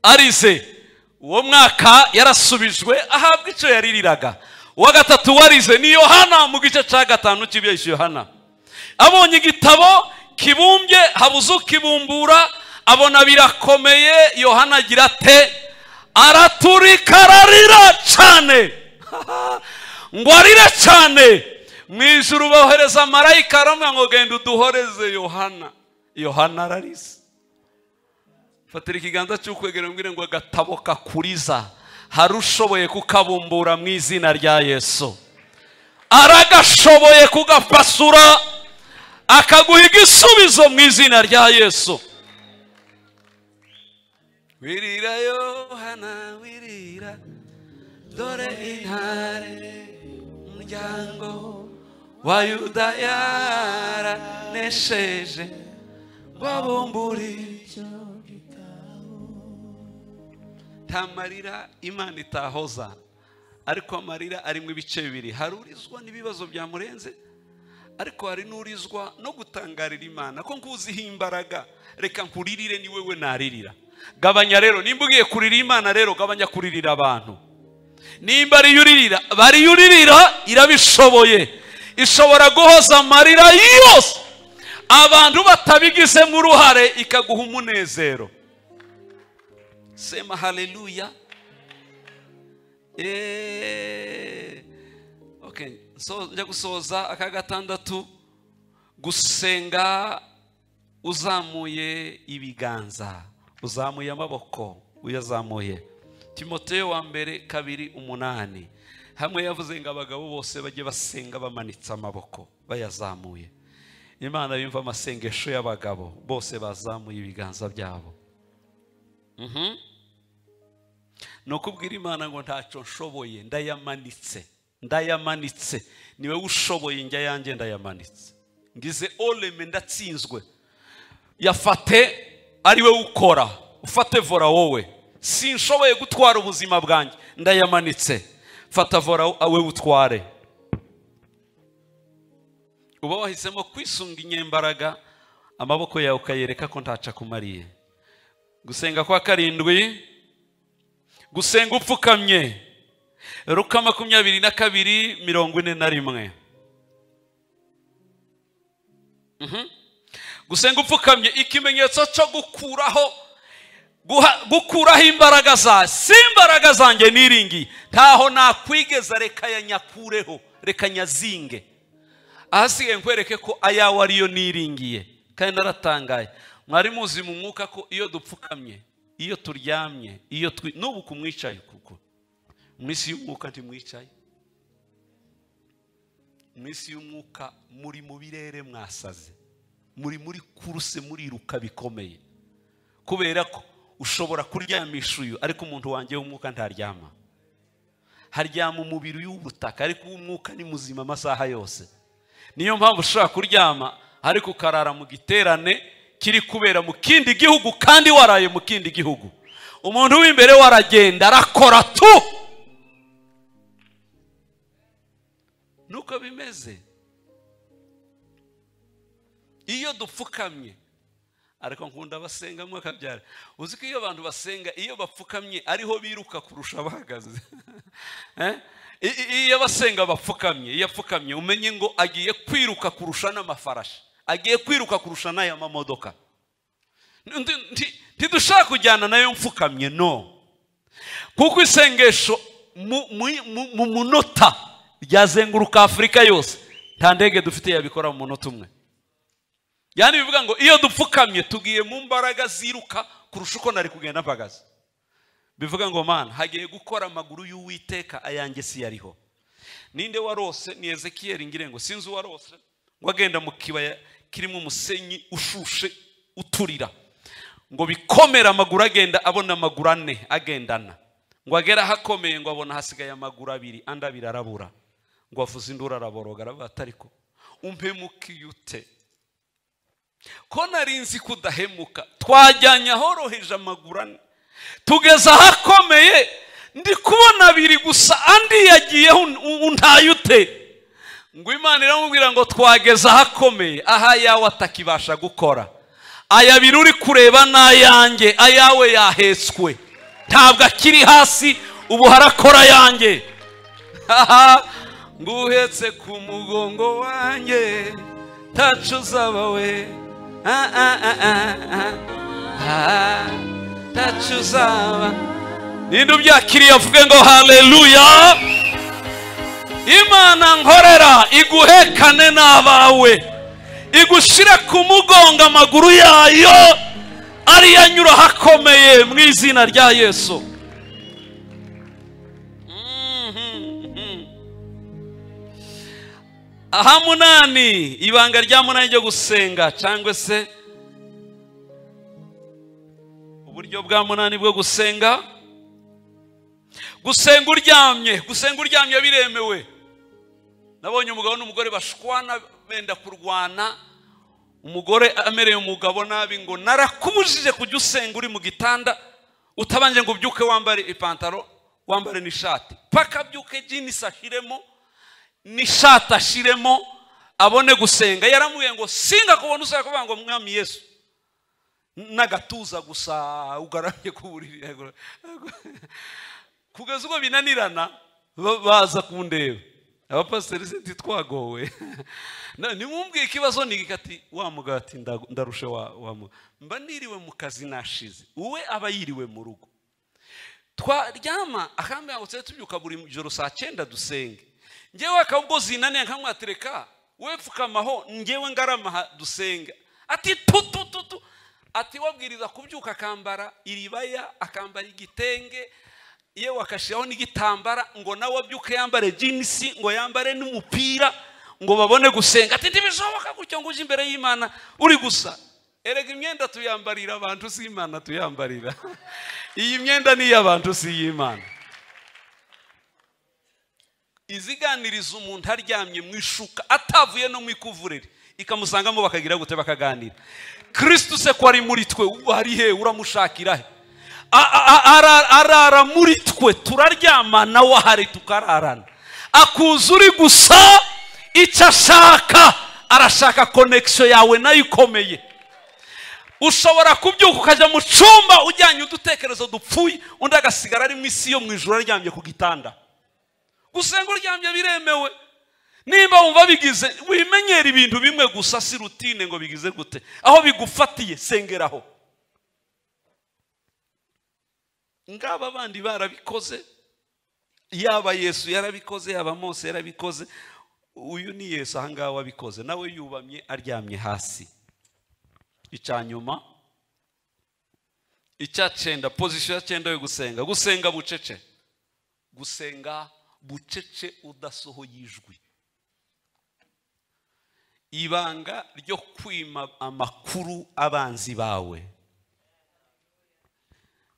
arize. Uwo mwaka yarasubijwe ahabwa icyo yaririraga. Uwa gatatu warize ni Yohana mu gice cya 5 cy'ibyo Yohana. Abonye igitabo kibumbye habuze ukibumbura, abona birakomeye. Yohana agira ate, araturika ararira cyane ngo arire cyane. Mu ijuru bohereza marayika aramubwira ngo genda uduhoreze Yohana. Yohana ararize. Fatira ikiganza cy'ukwegera mbwire ngo agatabo kakuriza hari ushoboye kukabumbura mu izina rya Yesu. Aragashoboye kugapasura akaguha igisubizo mu izina rya Yesu. Wirira Yohana wirira, dore intare umuryango wa Yuda yaranesheje, babumburi tamarira Imana itahoza. Ariko amarira arimo ibice bibiri, harurizwa n'ibibazo byamurenze, ariko hari nurizwa no gutangarira Imana ko nkuziho imbaraga. Reka nkuririre ni wewe naririra. Gabanya rero, nimba ugiye kurira Imana rero gabanya kuririra abantu. Nimba bari yuririra irabishoboye, ishobora guhoza amarira yose abantu batabigizemo uruhare, ikaguha umunezero. Sema haleluya. Okay, so njya gusoza aka gatandatu, gusenga uzamuye ibiganza, uzamuye amaboko uyazamuye. Timoteyo wa mbere 2:8 hamwe yavuze ngo abagabo bose bajye basenga bamanitse amaboko bayazamuye. Imana yumva amasengesho y'abagabo bose bazamuye ibiganza byabo. No kubwira Imana ngo ntacyo nshoboye, ndayamanitse niwe ushoboye, njya yanjye ndayamanitse. Ngize oleme ndatsinzwe, yafate ari we ukora, ufate vora wowe. Sinshoboye gutwara ubuzima bwanjye, ndayamanitse. Fata vora we utware. Uba wahisemo kwisunga inyembaraga, amaboko yawe ukayereka ko ntaca kumariye. Gusenga kwa 7, gusenga upfukamye. Luka 22:41. Gusenga upfukamye, ikimenyetso cyo gukuraho imbaraga za simbaraga zanjye niringi, ntaho nakwigeza reka yanyakureho, reka nyazinge. Ahasigaye nkwereke ko ayawe ariyo niringiye. Kandi naratangaye, mwari muzi mu mwuka ko iyo dupfukamye, iyo turyamye, iyo n'ubu kumwicaye, kuko mwisi y'umwuka ntimwicaye. Mwisi y'umwuka muri mu birere mwasaze, muri kuruse, muriruka bikomeye, kubera ko ushobora kuryamisha uyu, ariko umuntu wanjye w'umwuka ntaryama. Haryama umubiri y'ubutaka, ariko uw'umwuka ni muzima amasaha yose. Niyo mpamvu ushobora kuryama ariko ukarara mu giterane kiri kubera mu kindi gihugu, kandi waraye mu kindi gihugu. Umuntu w'imbere waragenda arakora tu. Nuko bimeze iyo dupfukamye. Ariko nkunda basenga mwe kabyara. Uzi ko iyo abantu basenga, iyo bapfukamye ariho biruka kurusha bahagaze. Iyo basenga bapfukamye, iyo apfukamye umenye ngo agiye kwiruka kurusha n'amafarashi, agiye kwiruka kurusha n'aya mamodoka. Ntidushaka kujyana nayo mfukamye, no. Kuko isengesho mu munota ryazenguruka Afrika yose, nta ndege dufite yabikora mu munota umwe. Yani bivuga ngo iyo dupfukamye tugiye mu mbaraga ziruka kurusha uko nari kugenda mpagaze. Bivuga ngo mana, hagiye gukora amaguru y'Uwiteka, ayanjye si yariho. Ninde warose? Ni Ezekiel ngire ngo sinzi warose ngo agenda mu kibaya kirimo umusenyi ushushe uturira, ngo bikomera amaguru agenda abona amaguru 4 agendana, ngo agera hakomeye ngo abona hasigaye amaguru 2, andi 2 arabura, ngo avuze indura araboroga, arabatariko umpemukiye ute ko narinzi kudahemuka, twajyanye ahoroheje amaguru 4, tugeza hakomeye ndi kubona 2 gusa, andi yagiye untayute. Ngo Imana iramubwira ngo twageza hakomeye, aha yawe atakibasha gukora, aya 2 uri kureba n'ayanjye, ayawe yahetswe, ntabwo akiri hasi, ubu harakora yanjye. Nguhetse ku mugongo wanjye, tacu zabawe, tacu zaba. Ninde ubyakiriye avuge ngo haleluya. Imana nkorera iguhekane n'abawe, igushire ku mugongo amaguru yayo, ari yanyura hakomeye mu izina rya Yesu. Aha 8, ibanga rya 8 ryo gusenga, cyangwa se uburyo bwa 8 bwo gusenga. Gusenga uryamye, gusenga uryamye biremewe. Nabonye umugabo n'umugore bashwana benda kurwana, umugore amereye umugabo nabi ngo narakubujije kujya usenga uri mu gitanda, utabanje ngo ubyuke wambare ipantaro, wambare n'ishati, paka byuke jeans ashiremo n'ishati ashiremo abone gusenga. Yaramuye ngo singa kubona usaka kuvuga ngo mwami Yesu, n'agatuza gusa ugaramye kuburira, kugeza ubwo binanirana baza kundeba. Abapasiteri senti twagowe. Nimubwiye ikibazo nigikati wa mugati ndarushe wa mba niriwe mu kazi nashize, uwe aba yiriwe mu rugo. Twaryama akambya ngo tubyuka buri joro saa 9 dusenge. Ngewe akabwo zinane nkamwatereka, we pfukamaho ngewe ngarama dusenga. Ati tutu ati wabwiriza kubyuka akambara iribaya, akambara igitenge, iyo wakashiraho n'igitambara, ngo nawe abyuke yambare jeans, ngo yambare n'umupira, ngo babone gusenga. Ati ntibishoboka gutyo ngo uje imbere y'Imana uri gusa. Erega imyenda tuyambarira abantu, si Imana tuyambarira. Iyi myenda ni y'abantu, si y'Imana. Iziganiriza umuntu aryamye mu ishuka, atavuye no mu ikuvureri, ikamusangamo bakagira gute bakaganira. Kristo se ko ari muri twe ari he uramushakira he arara muri twe turaryamana wahari tukararana akuza uri gusa icyo ashaka arashaka connection yawe nayo ikomeye ushobora kubyuka ukajya mu cyumba ujyanye udutekerezo dupfuye undi agasigara ari mu isi yo mu ijuru aryamye ku gitanda gusenga uryamye biremewe nimba wumva bigize wimenyera ibintu bimwe gusa si routine ngo bigize gute aho bigufatiye sengeraho ngaba bandi barabikoze yaba Yesu yarabikoze yaba Mose yarabikoze uyu ni Yesu ahangaha wabikoze nawe yubamye aryamye hasi icyanyuma icyacenda position ya cyenda yo gusenga bucece gusenga bucece udasohoye ijwi ibanga ryo kwima amakuru abanzi bawe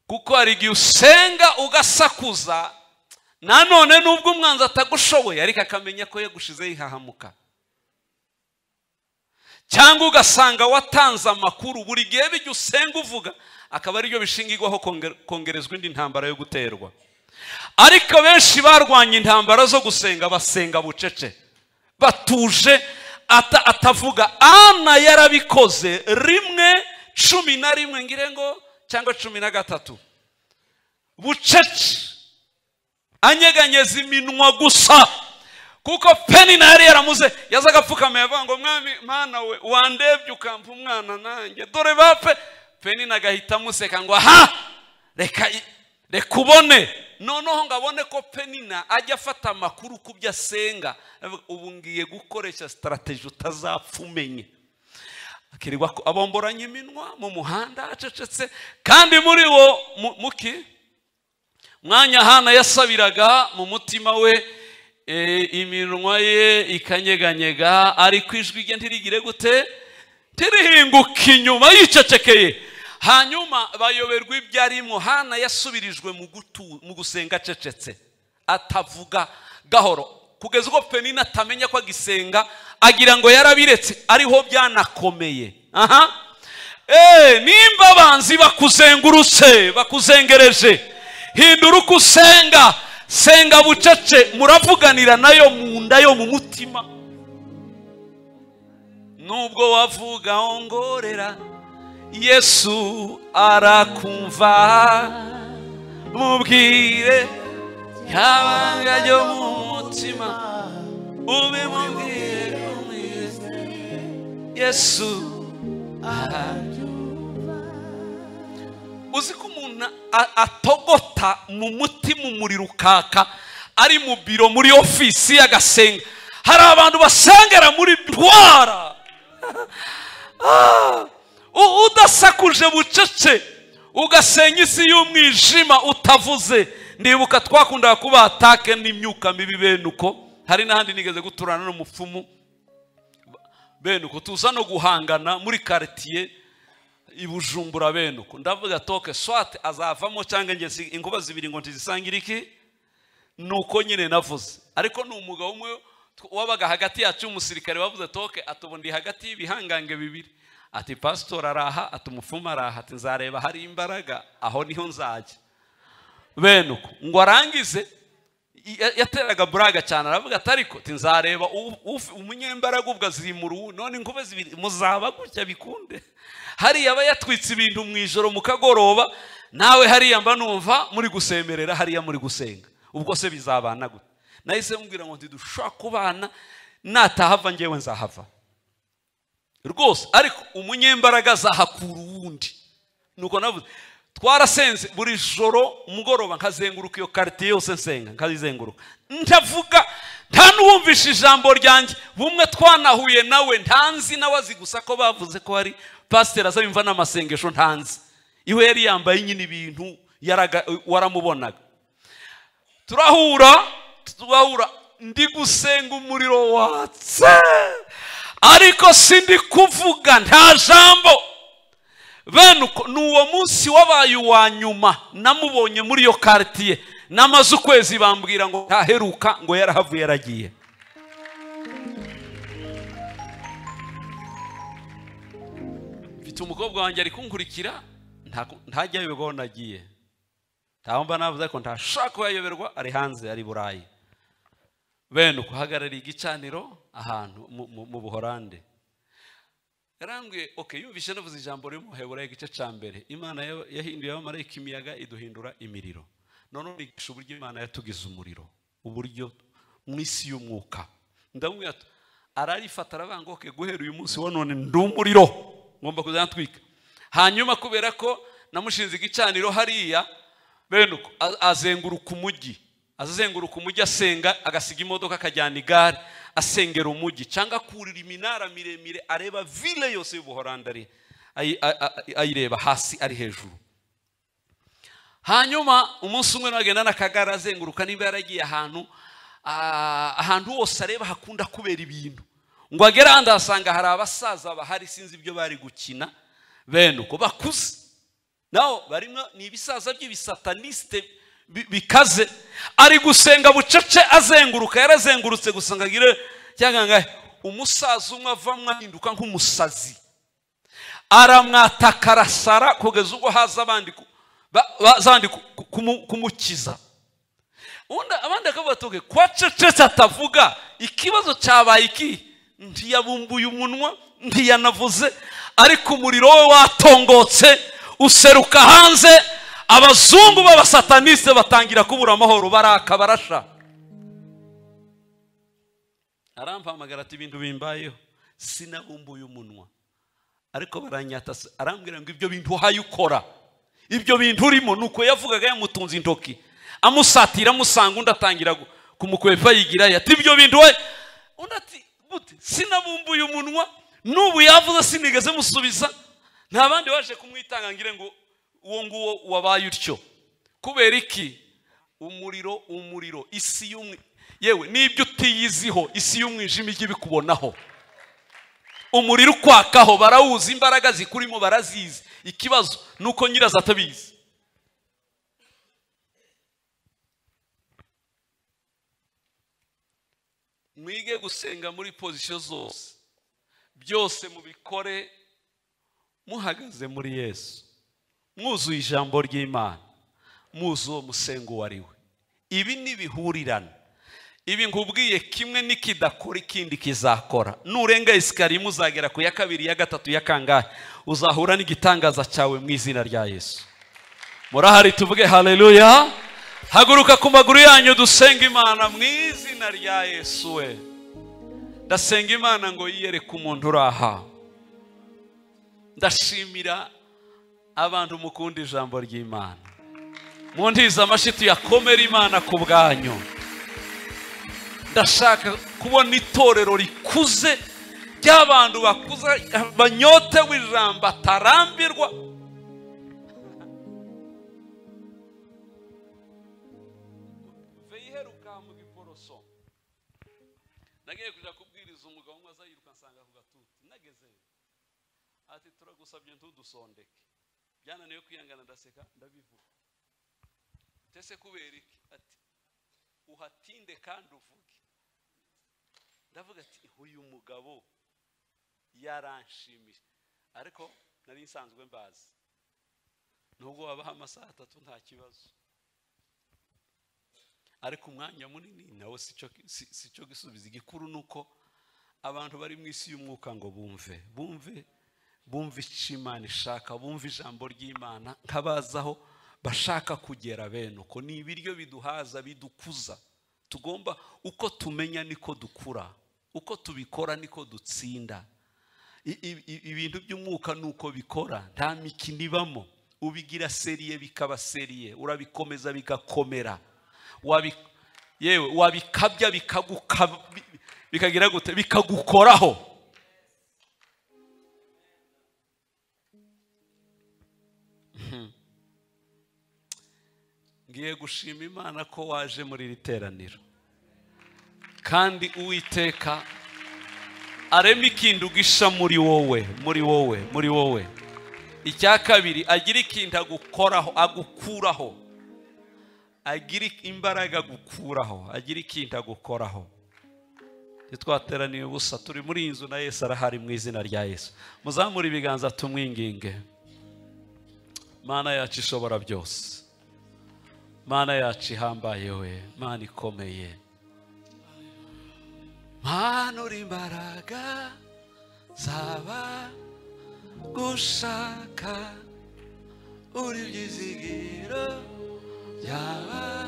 kuko hari igihe usenga ugasakuza nanone nubwo umwanzi atagushoboye ariko akamenya ko yagushizeho ihahamuka cyangwa ugasanga watanze amakuru buri gihe bijya usenga uvuga akaba ari byo bishingirwaho kongerezwa indi ntambara yo guterwa ariko benshi barwanya intambara zo gusenga basenga bucece batuje atavuga Ana yarabikoze rimwe 11 ngirengo cyangwa 13 bucece anyeganyeza iminwa gusa kuko Penina yari yaramuze yazaga apfukama yavuga ngo mwami mana we wandebye ukampa umwana nanjye dore bape Penina agahita museka ngo aha reka ubone noneho ngabone ko Penina ajya afata amakuru kubyo asenga ubu ngiye gukoresha strategy utazapfumenye akirirwa abomboranye iminwa mu muhanda acecetse kandi muri wo muki mwanya Hana yasabiraga mu mutima we iminwa ye ikanyeganyega ariko ijwi rye ntirigire gute tirihinguka inyuma yicecekeye hanyuma bayoberwa ibyarimo Hana yasubirijwe mu gusenga acecetse atavuga gahoro kugeza ubwo Penina atamenya ko agisenga agira ngo yarabiretse ariho byanakomeye nimba abanzi bakuzengurutse bakuzengereje hindura uko usenga senga bucece muravuganira nayo mu nda yo mu mutima nubwo wavuga ongorera Yesu arakumva mubwire yabanga yo mu mutima ubimubwire Yesu uzi ko umuntu atogota mu mutima umuriro ukaka ari mu biro muri ofisi y'agasenga hari abantu basengera muri ndwara udasakuje bucece ugasenya isi y'umwijima utavuze ndibuka twakundaga kuba atake n'imyuka mibi benuko hari n'ahandi nigeze guturana n'umupfumu benuko tuza no guhangana muri quartier ibujumbura benuko ndavuga toke swat azavamo cyangwa nge inkuba zibiri ngo ntizisangira iki nuko nyine navuze ariko n'umugabo umwe wabaga hagati yacu umusirikare wavuze toke atubundi hagati y'ibihangange bibiri ati pastor araha atumufuma araha ati nzareba hari imbaraga aho niho nzajya benuko ngo arangize yateraga buraga cyane aravuga atariko ati nzareba umunyembaraga ubwo azimuru none inkuba zibiri muzaba gutya bikunde hari yaba yatwitse ibintu mu ijoro mukagoroba nawe hari yamba numva muri gusemerera hari ya muri gusenga ubwo se bizabana gute nahise mbwira ngo ntidushaka kubana natahava ngewe nzahava rwose ariko umunyembaraga zahakura uwundi nuko navuze twarasenze buri joro umugoroba nkazenguruka iyo quartier yose nsenga nkazizenguruka ndavuga nta nuwumvisha ijambo ryanjye bumwe twanahuye nawe ntanzi nawazi gusa ko bavuze ko hari pastor azabimva n'amasengesho ntanzi iwe yari yambaye nyine ibintu waramubonaga turahura ndi gusenga umuriro watse ariko sindi kuvuga nta jambo benuko nuwo munsi wabaye wa nyuma namubonye muri yo quartier namaze ukwezi bambwira ngo ntaheruka ngo yarahavuye yaragiye mfite umukobwa wanjye ari kunkurikira ntajya yoberwa nagiye, ntawumva navuze ko ntashaka kuyayoberwa, ari hanze, ari Burayi. Bene kuhagarariye igicaniro ahantu mu Buholande. Yarambwiye okay, yumvishe navuze ijambo ryo mu Heburayo igice ca mbere, Imana yahinduye abamarayika imiyaga iduhindura imiriro. None nigisha uburyo Imana yatugize umuriro, uburyo mwisi y'umwuka. Ndamubwira ararifata aravuga okay, guhera uyu munsi wa none ndi umuriro ngomba kuzantwika. Hanyuma kubera ko namushinze igicaniro hariya, bene azenguruka umujyi, asenga, agasiga imodoka akajyana igare, asengera umujyi cyangwa kurira iminara miremire areba ville yose y'Ubuholande ayireba hasi ari hejuru. Hanyuma umunsi umwe nagenda nakagara azenguruka, niba yaragiye ahantu hose areba hakunda kubera ibintu, ngo agera handi asanga hari abasaza bahari sinzi ibyo bari gukina, bene uko bakuze nao barimwe ni ibisaza by'ibisataniste bikaze, ari gusenga bucece azenguruka, yarazengurutse gusanga gire cyangwa umusaza umwe avamwe ahinduka nk'umusazi, aramwataka arasara kugeza ubwo haza abandi kumukiza. Abandi akavuga ati kwa cecetse atavuga, ikibazo cyabaye iki? Ntiyabumbuye umunwa, ntiyanavuze, ariko umuriro we watongotse useruka hanze. Abazungu b'abasataniste batangira kubura amahoro, baraka barasha. Arampamagara ati ibintu bimbayeho, sinabumbuye umunwa ariko baranyata. Arambwira ngo ibyo bintu hayukora, ibyo bintu urimo nuko yavugaga yamutunze intoki, amusatira amusanga, undi atangira kumukwepa yigira ati ibyo bintu we. Undi ati bute sinabumbuye umunwa, nubu yavuze sinigeze musubiza. Nta bandi waje kumwitanga ngire ngo uwo nguwo wabaye utyo. Kubera iki? Umuriro isi y'umwe, yewe nibyo utiyiziho, isi y'umwijima ijye bikubonaho. Umuriro kwakaho barawuzi, imbaraga zikurimo barazizi, ikibazo nuko nyiraza atabizi. Mwige gusenga muri position zose, byose mubikore muhagaze muri Yesu, mwuzuye ijambo ry'Imana, muzuye umusengo wariwe. Ibi nibihurirana, ibi nkubwiye kimwe nikidakora ikindi kizakora. Nurenga isikari muzagera ku ya kabiri, ya gatatu, ya kangahe, uzahura n'igitangaza cyawe mu izina rya Yesu. Murahari tuvuge haleluya. Haguruka ku maguru yanyu dusenga Imana mu izina rya Yesu. We ndasenga Imana ngo yiyereke umuntu uraha. Ndashimira abantu mukunda ijambo ry'Imana, mundiza amashiti yakomera Imana ku bwanyu. Ndashaka kubona itorero rikuze ry'abantu bakuze banyotewe ijambo atarambirwa. Veyiheruka mu Giporoso, nagiye kuja kubwiriza umugabo umwe azayiruka nsanga ku gatuti, nageze ati turagusabye ntudusondeke. Byananiye kwiyangana, ndaseka ndabivuga. Tese kubera iki? Ati uhatinde kandi uvuge. Ndavuga ati uyu mugabo yaranshimije, ariko nari nsanzwe mbazi, nubwo wabaha amasaha 3 nta kibazo, ariko umwanya munini nawe sico gisubiza. Igikuru nuko abantu bari mu isi y'umwuka ngo bumve Imana ishaka, bumve ijambo ry'Imana nkabazaho bashaka kugera. Bene uko ni ibiryo biduhaza, bidukuza. Tugomba uko tumenya niko dukura, uko tubikora niko dutsinda. Ibintu by'umwuka nuko bikora, nta mikino ibamo. Ubigira seriye bikaba seriye, urabikomeza bigakomera. Yewe wabikabya bikagira gute, bikagukoraho. Ngiye gushima Imana ko waje muri iri teraniro, kandi Uwiteka arema ikintu gisha muri wowe. Icya kabiri, agira ikintu agukoraho, agukuraho, agira imbaraga gukuraho, agira ikintu agukoraho. twateraniye ubusa, turi muri iyi nzu na Yesu arahari mu izina rya Yesu. Muzamure ibiganza tumwinginge. Mana yacu ishobora byose, Mana yacu ihambaye we, Mana ikomeye, Mana uri imbaraga zaba gushaka, uri ibyizigiro byaba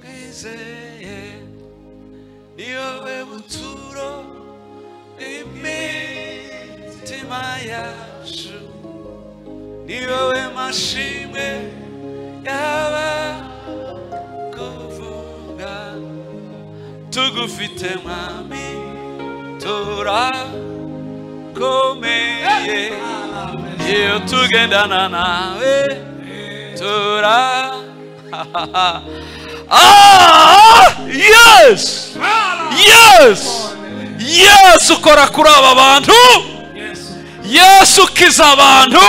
kwizeye, ni wowe buturo imitima yacu, ni wowe mashimwe yaba kuvuga, tugufite mwami turakomeye, iyo tugendana nawe yes, yes, yes, ukora kuri aba bantu, yes, ukiza abantu,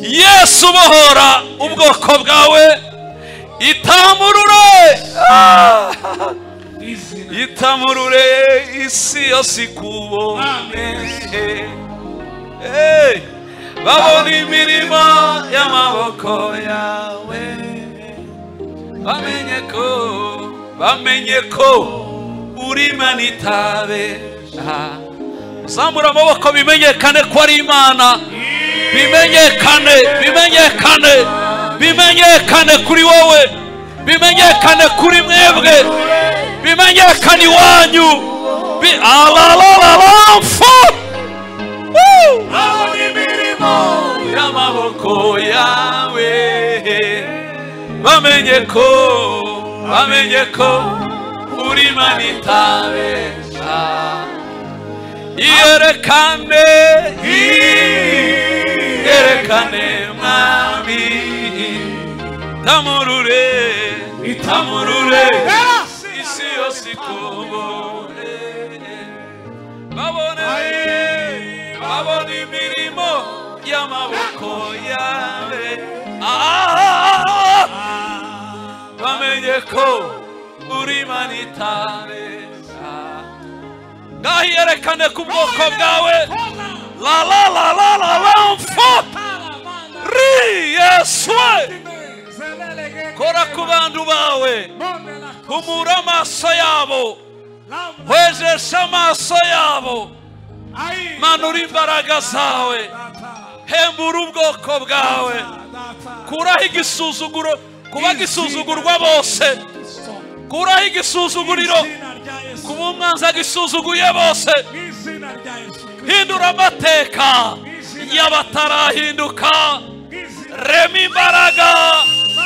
yes, ubohora ubwoko bwawe, itamurure, itamurure isi yose ikubone, babona imirimo y'amaboko yawe, bamenye ko uri Imana itabesha. Zamura amaboko bimenyekane ko ari Imana, bimenyekane kuri wowe, bimenyekane kuri mwebwe, bimenyekane iwanyu, y'amaboko yawe, bamenye ko uri Imana itabesha. Yerekane mwami, itamurure isi yose ikubone, babone imirimo y'amaboko yawe, bamenye ko uri Imana itabesha. Ngaho yerekane ku bwoko bwawe, Yesu, kora ku bantu bawe, humura amaso yabo, hwejesha amaso yabo, manura imbaraga zawe, hembura ubwoko bwawe, kuraho igisuzuguro kuba gisuzugurwa bose, kuraho igisuzuguriro kuba umwanzi agisuzuguye bose, hindura amateka y'abatarahinduka, rema imbaraga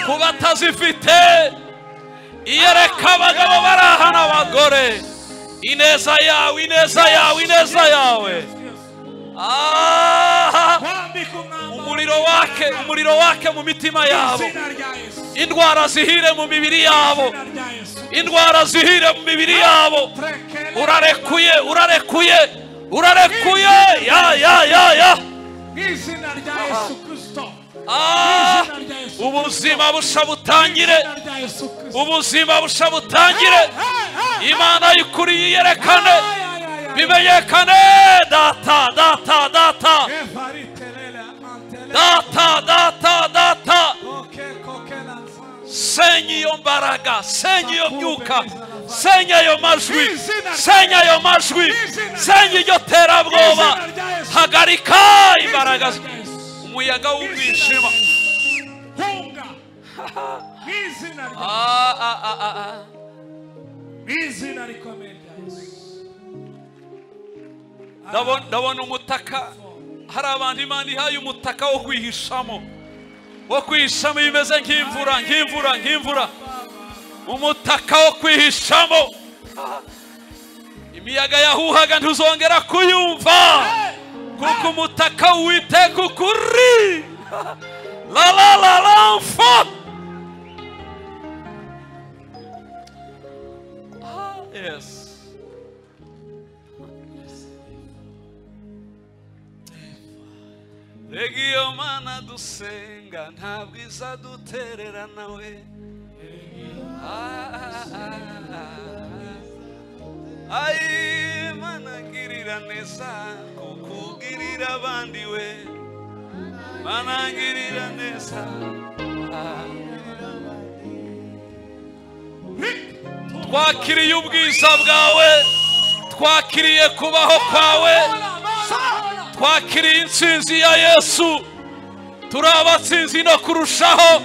ku batazifite, iyereka abagabo baraha n'abagore ineza yawe, ineza yawe. Umuriro wake mu mitima yabo, indwara zihire mu mibiri yabo, urarekuye ya ubuzima busha butangire, Imana y'ukuri yiyerekane, bimenyekane, data, senya iyo mbaraga, senya iyo myuka, senya ayo majwi, senya iryo terabwoba, hagarika imbaraga, umuyaga w'umwijima, ndabona umutaka, hari abantu Imana ihaye umutaka wo kwihishamo, bimeze nk'imvura, umutaka wo kwihishamo, imiyaga yahuhaga ntuzongera kuyumva, kuko umutaka w'Uwiteka ukuri, yes. Rega iyo Mana dusenga ntabwo izadutererana we, Ai Mana ngirira neza kukugirira abandi we Mana ngirira neza twakiriye ubwiza bwawe twakiriye kubaho kwawe twakiriye intsinzi ya Yesu turabatsinzi no kurushaho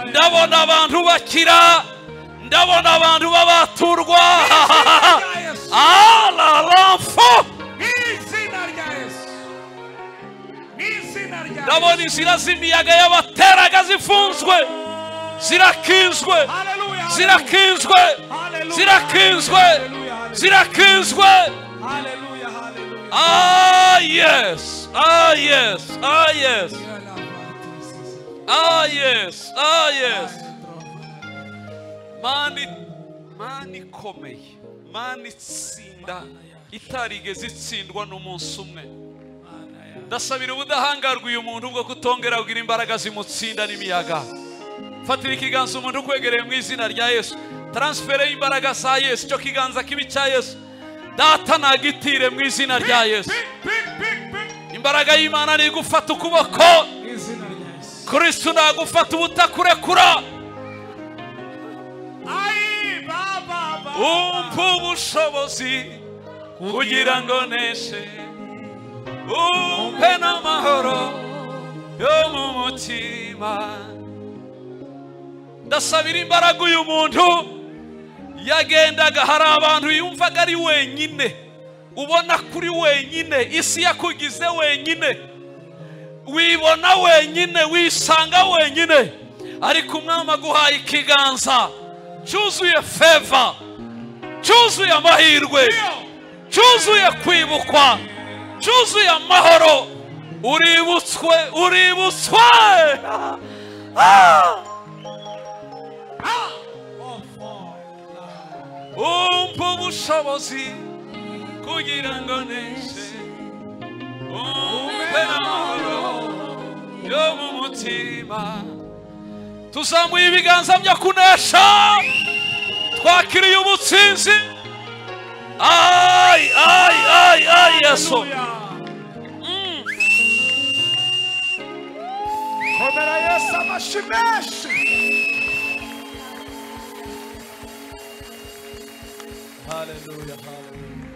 ndabona abantu bakira ndabona abantu babaturwa alalamfo ndabona inzira z'imiyaga y'abateraga zifunzwe zirakinzwe zirakinzwe zirakinzwe zirakinzwe ah yes ah yes ah yes ah yes ah yes mani komeye mani tsinda itarigeze itsindwa n'umunsi umwe ndasabira ubudahangarwa uyu muntu bwo kutongera kugira imbaraga zimutsinda n'imiyaga fatira ikiganza umuntu ukwegereye mu izina rya Yesu transfere y'imbaraga za Yesu cyo kiganza kibi cya Yesu data nagitire mu izina rya Yesu imbaraga y'Imana ni gufata ukuboko Kristo nagufata ubutakurekura umpa ubushobozi kugira ngo neshe umpe n'amahoro yo mu mutima ndasabira imbaraga uyu muntu yagendaga hari abantu yumvaga ari wenyine ubona kuri wenyine isi yakugize wenyine wibona wenyine wisanga wenyine ariko umwami aguhaye ikiganza cyuzuye favor cyuzuye amahirwe cyuzuye kwibukwa cyuzuye amahoro uributswe umpa ubushobozi kugira ngo neshe umpe n'amahoro yo mu mutima tuzamuye ibiganza byo kunesha twakiriye ubutsinzi ay ay ay ay Yesu komera Yesu amashyi menshi haleluya haleluya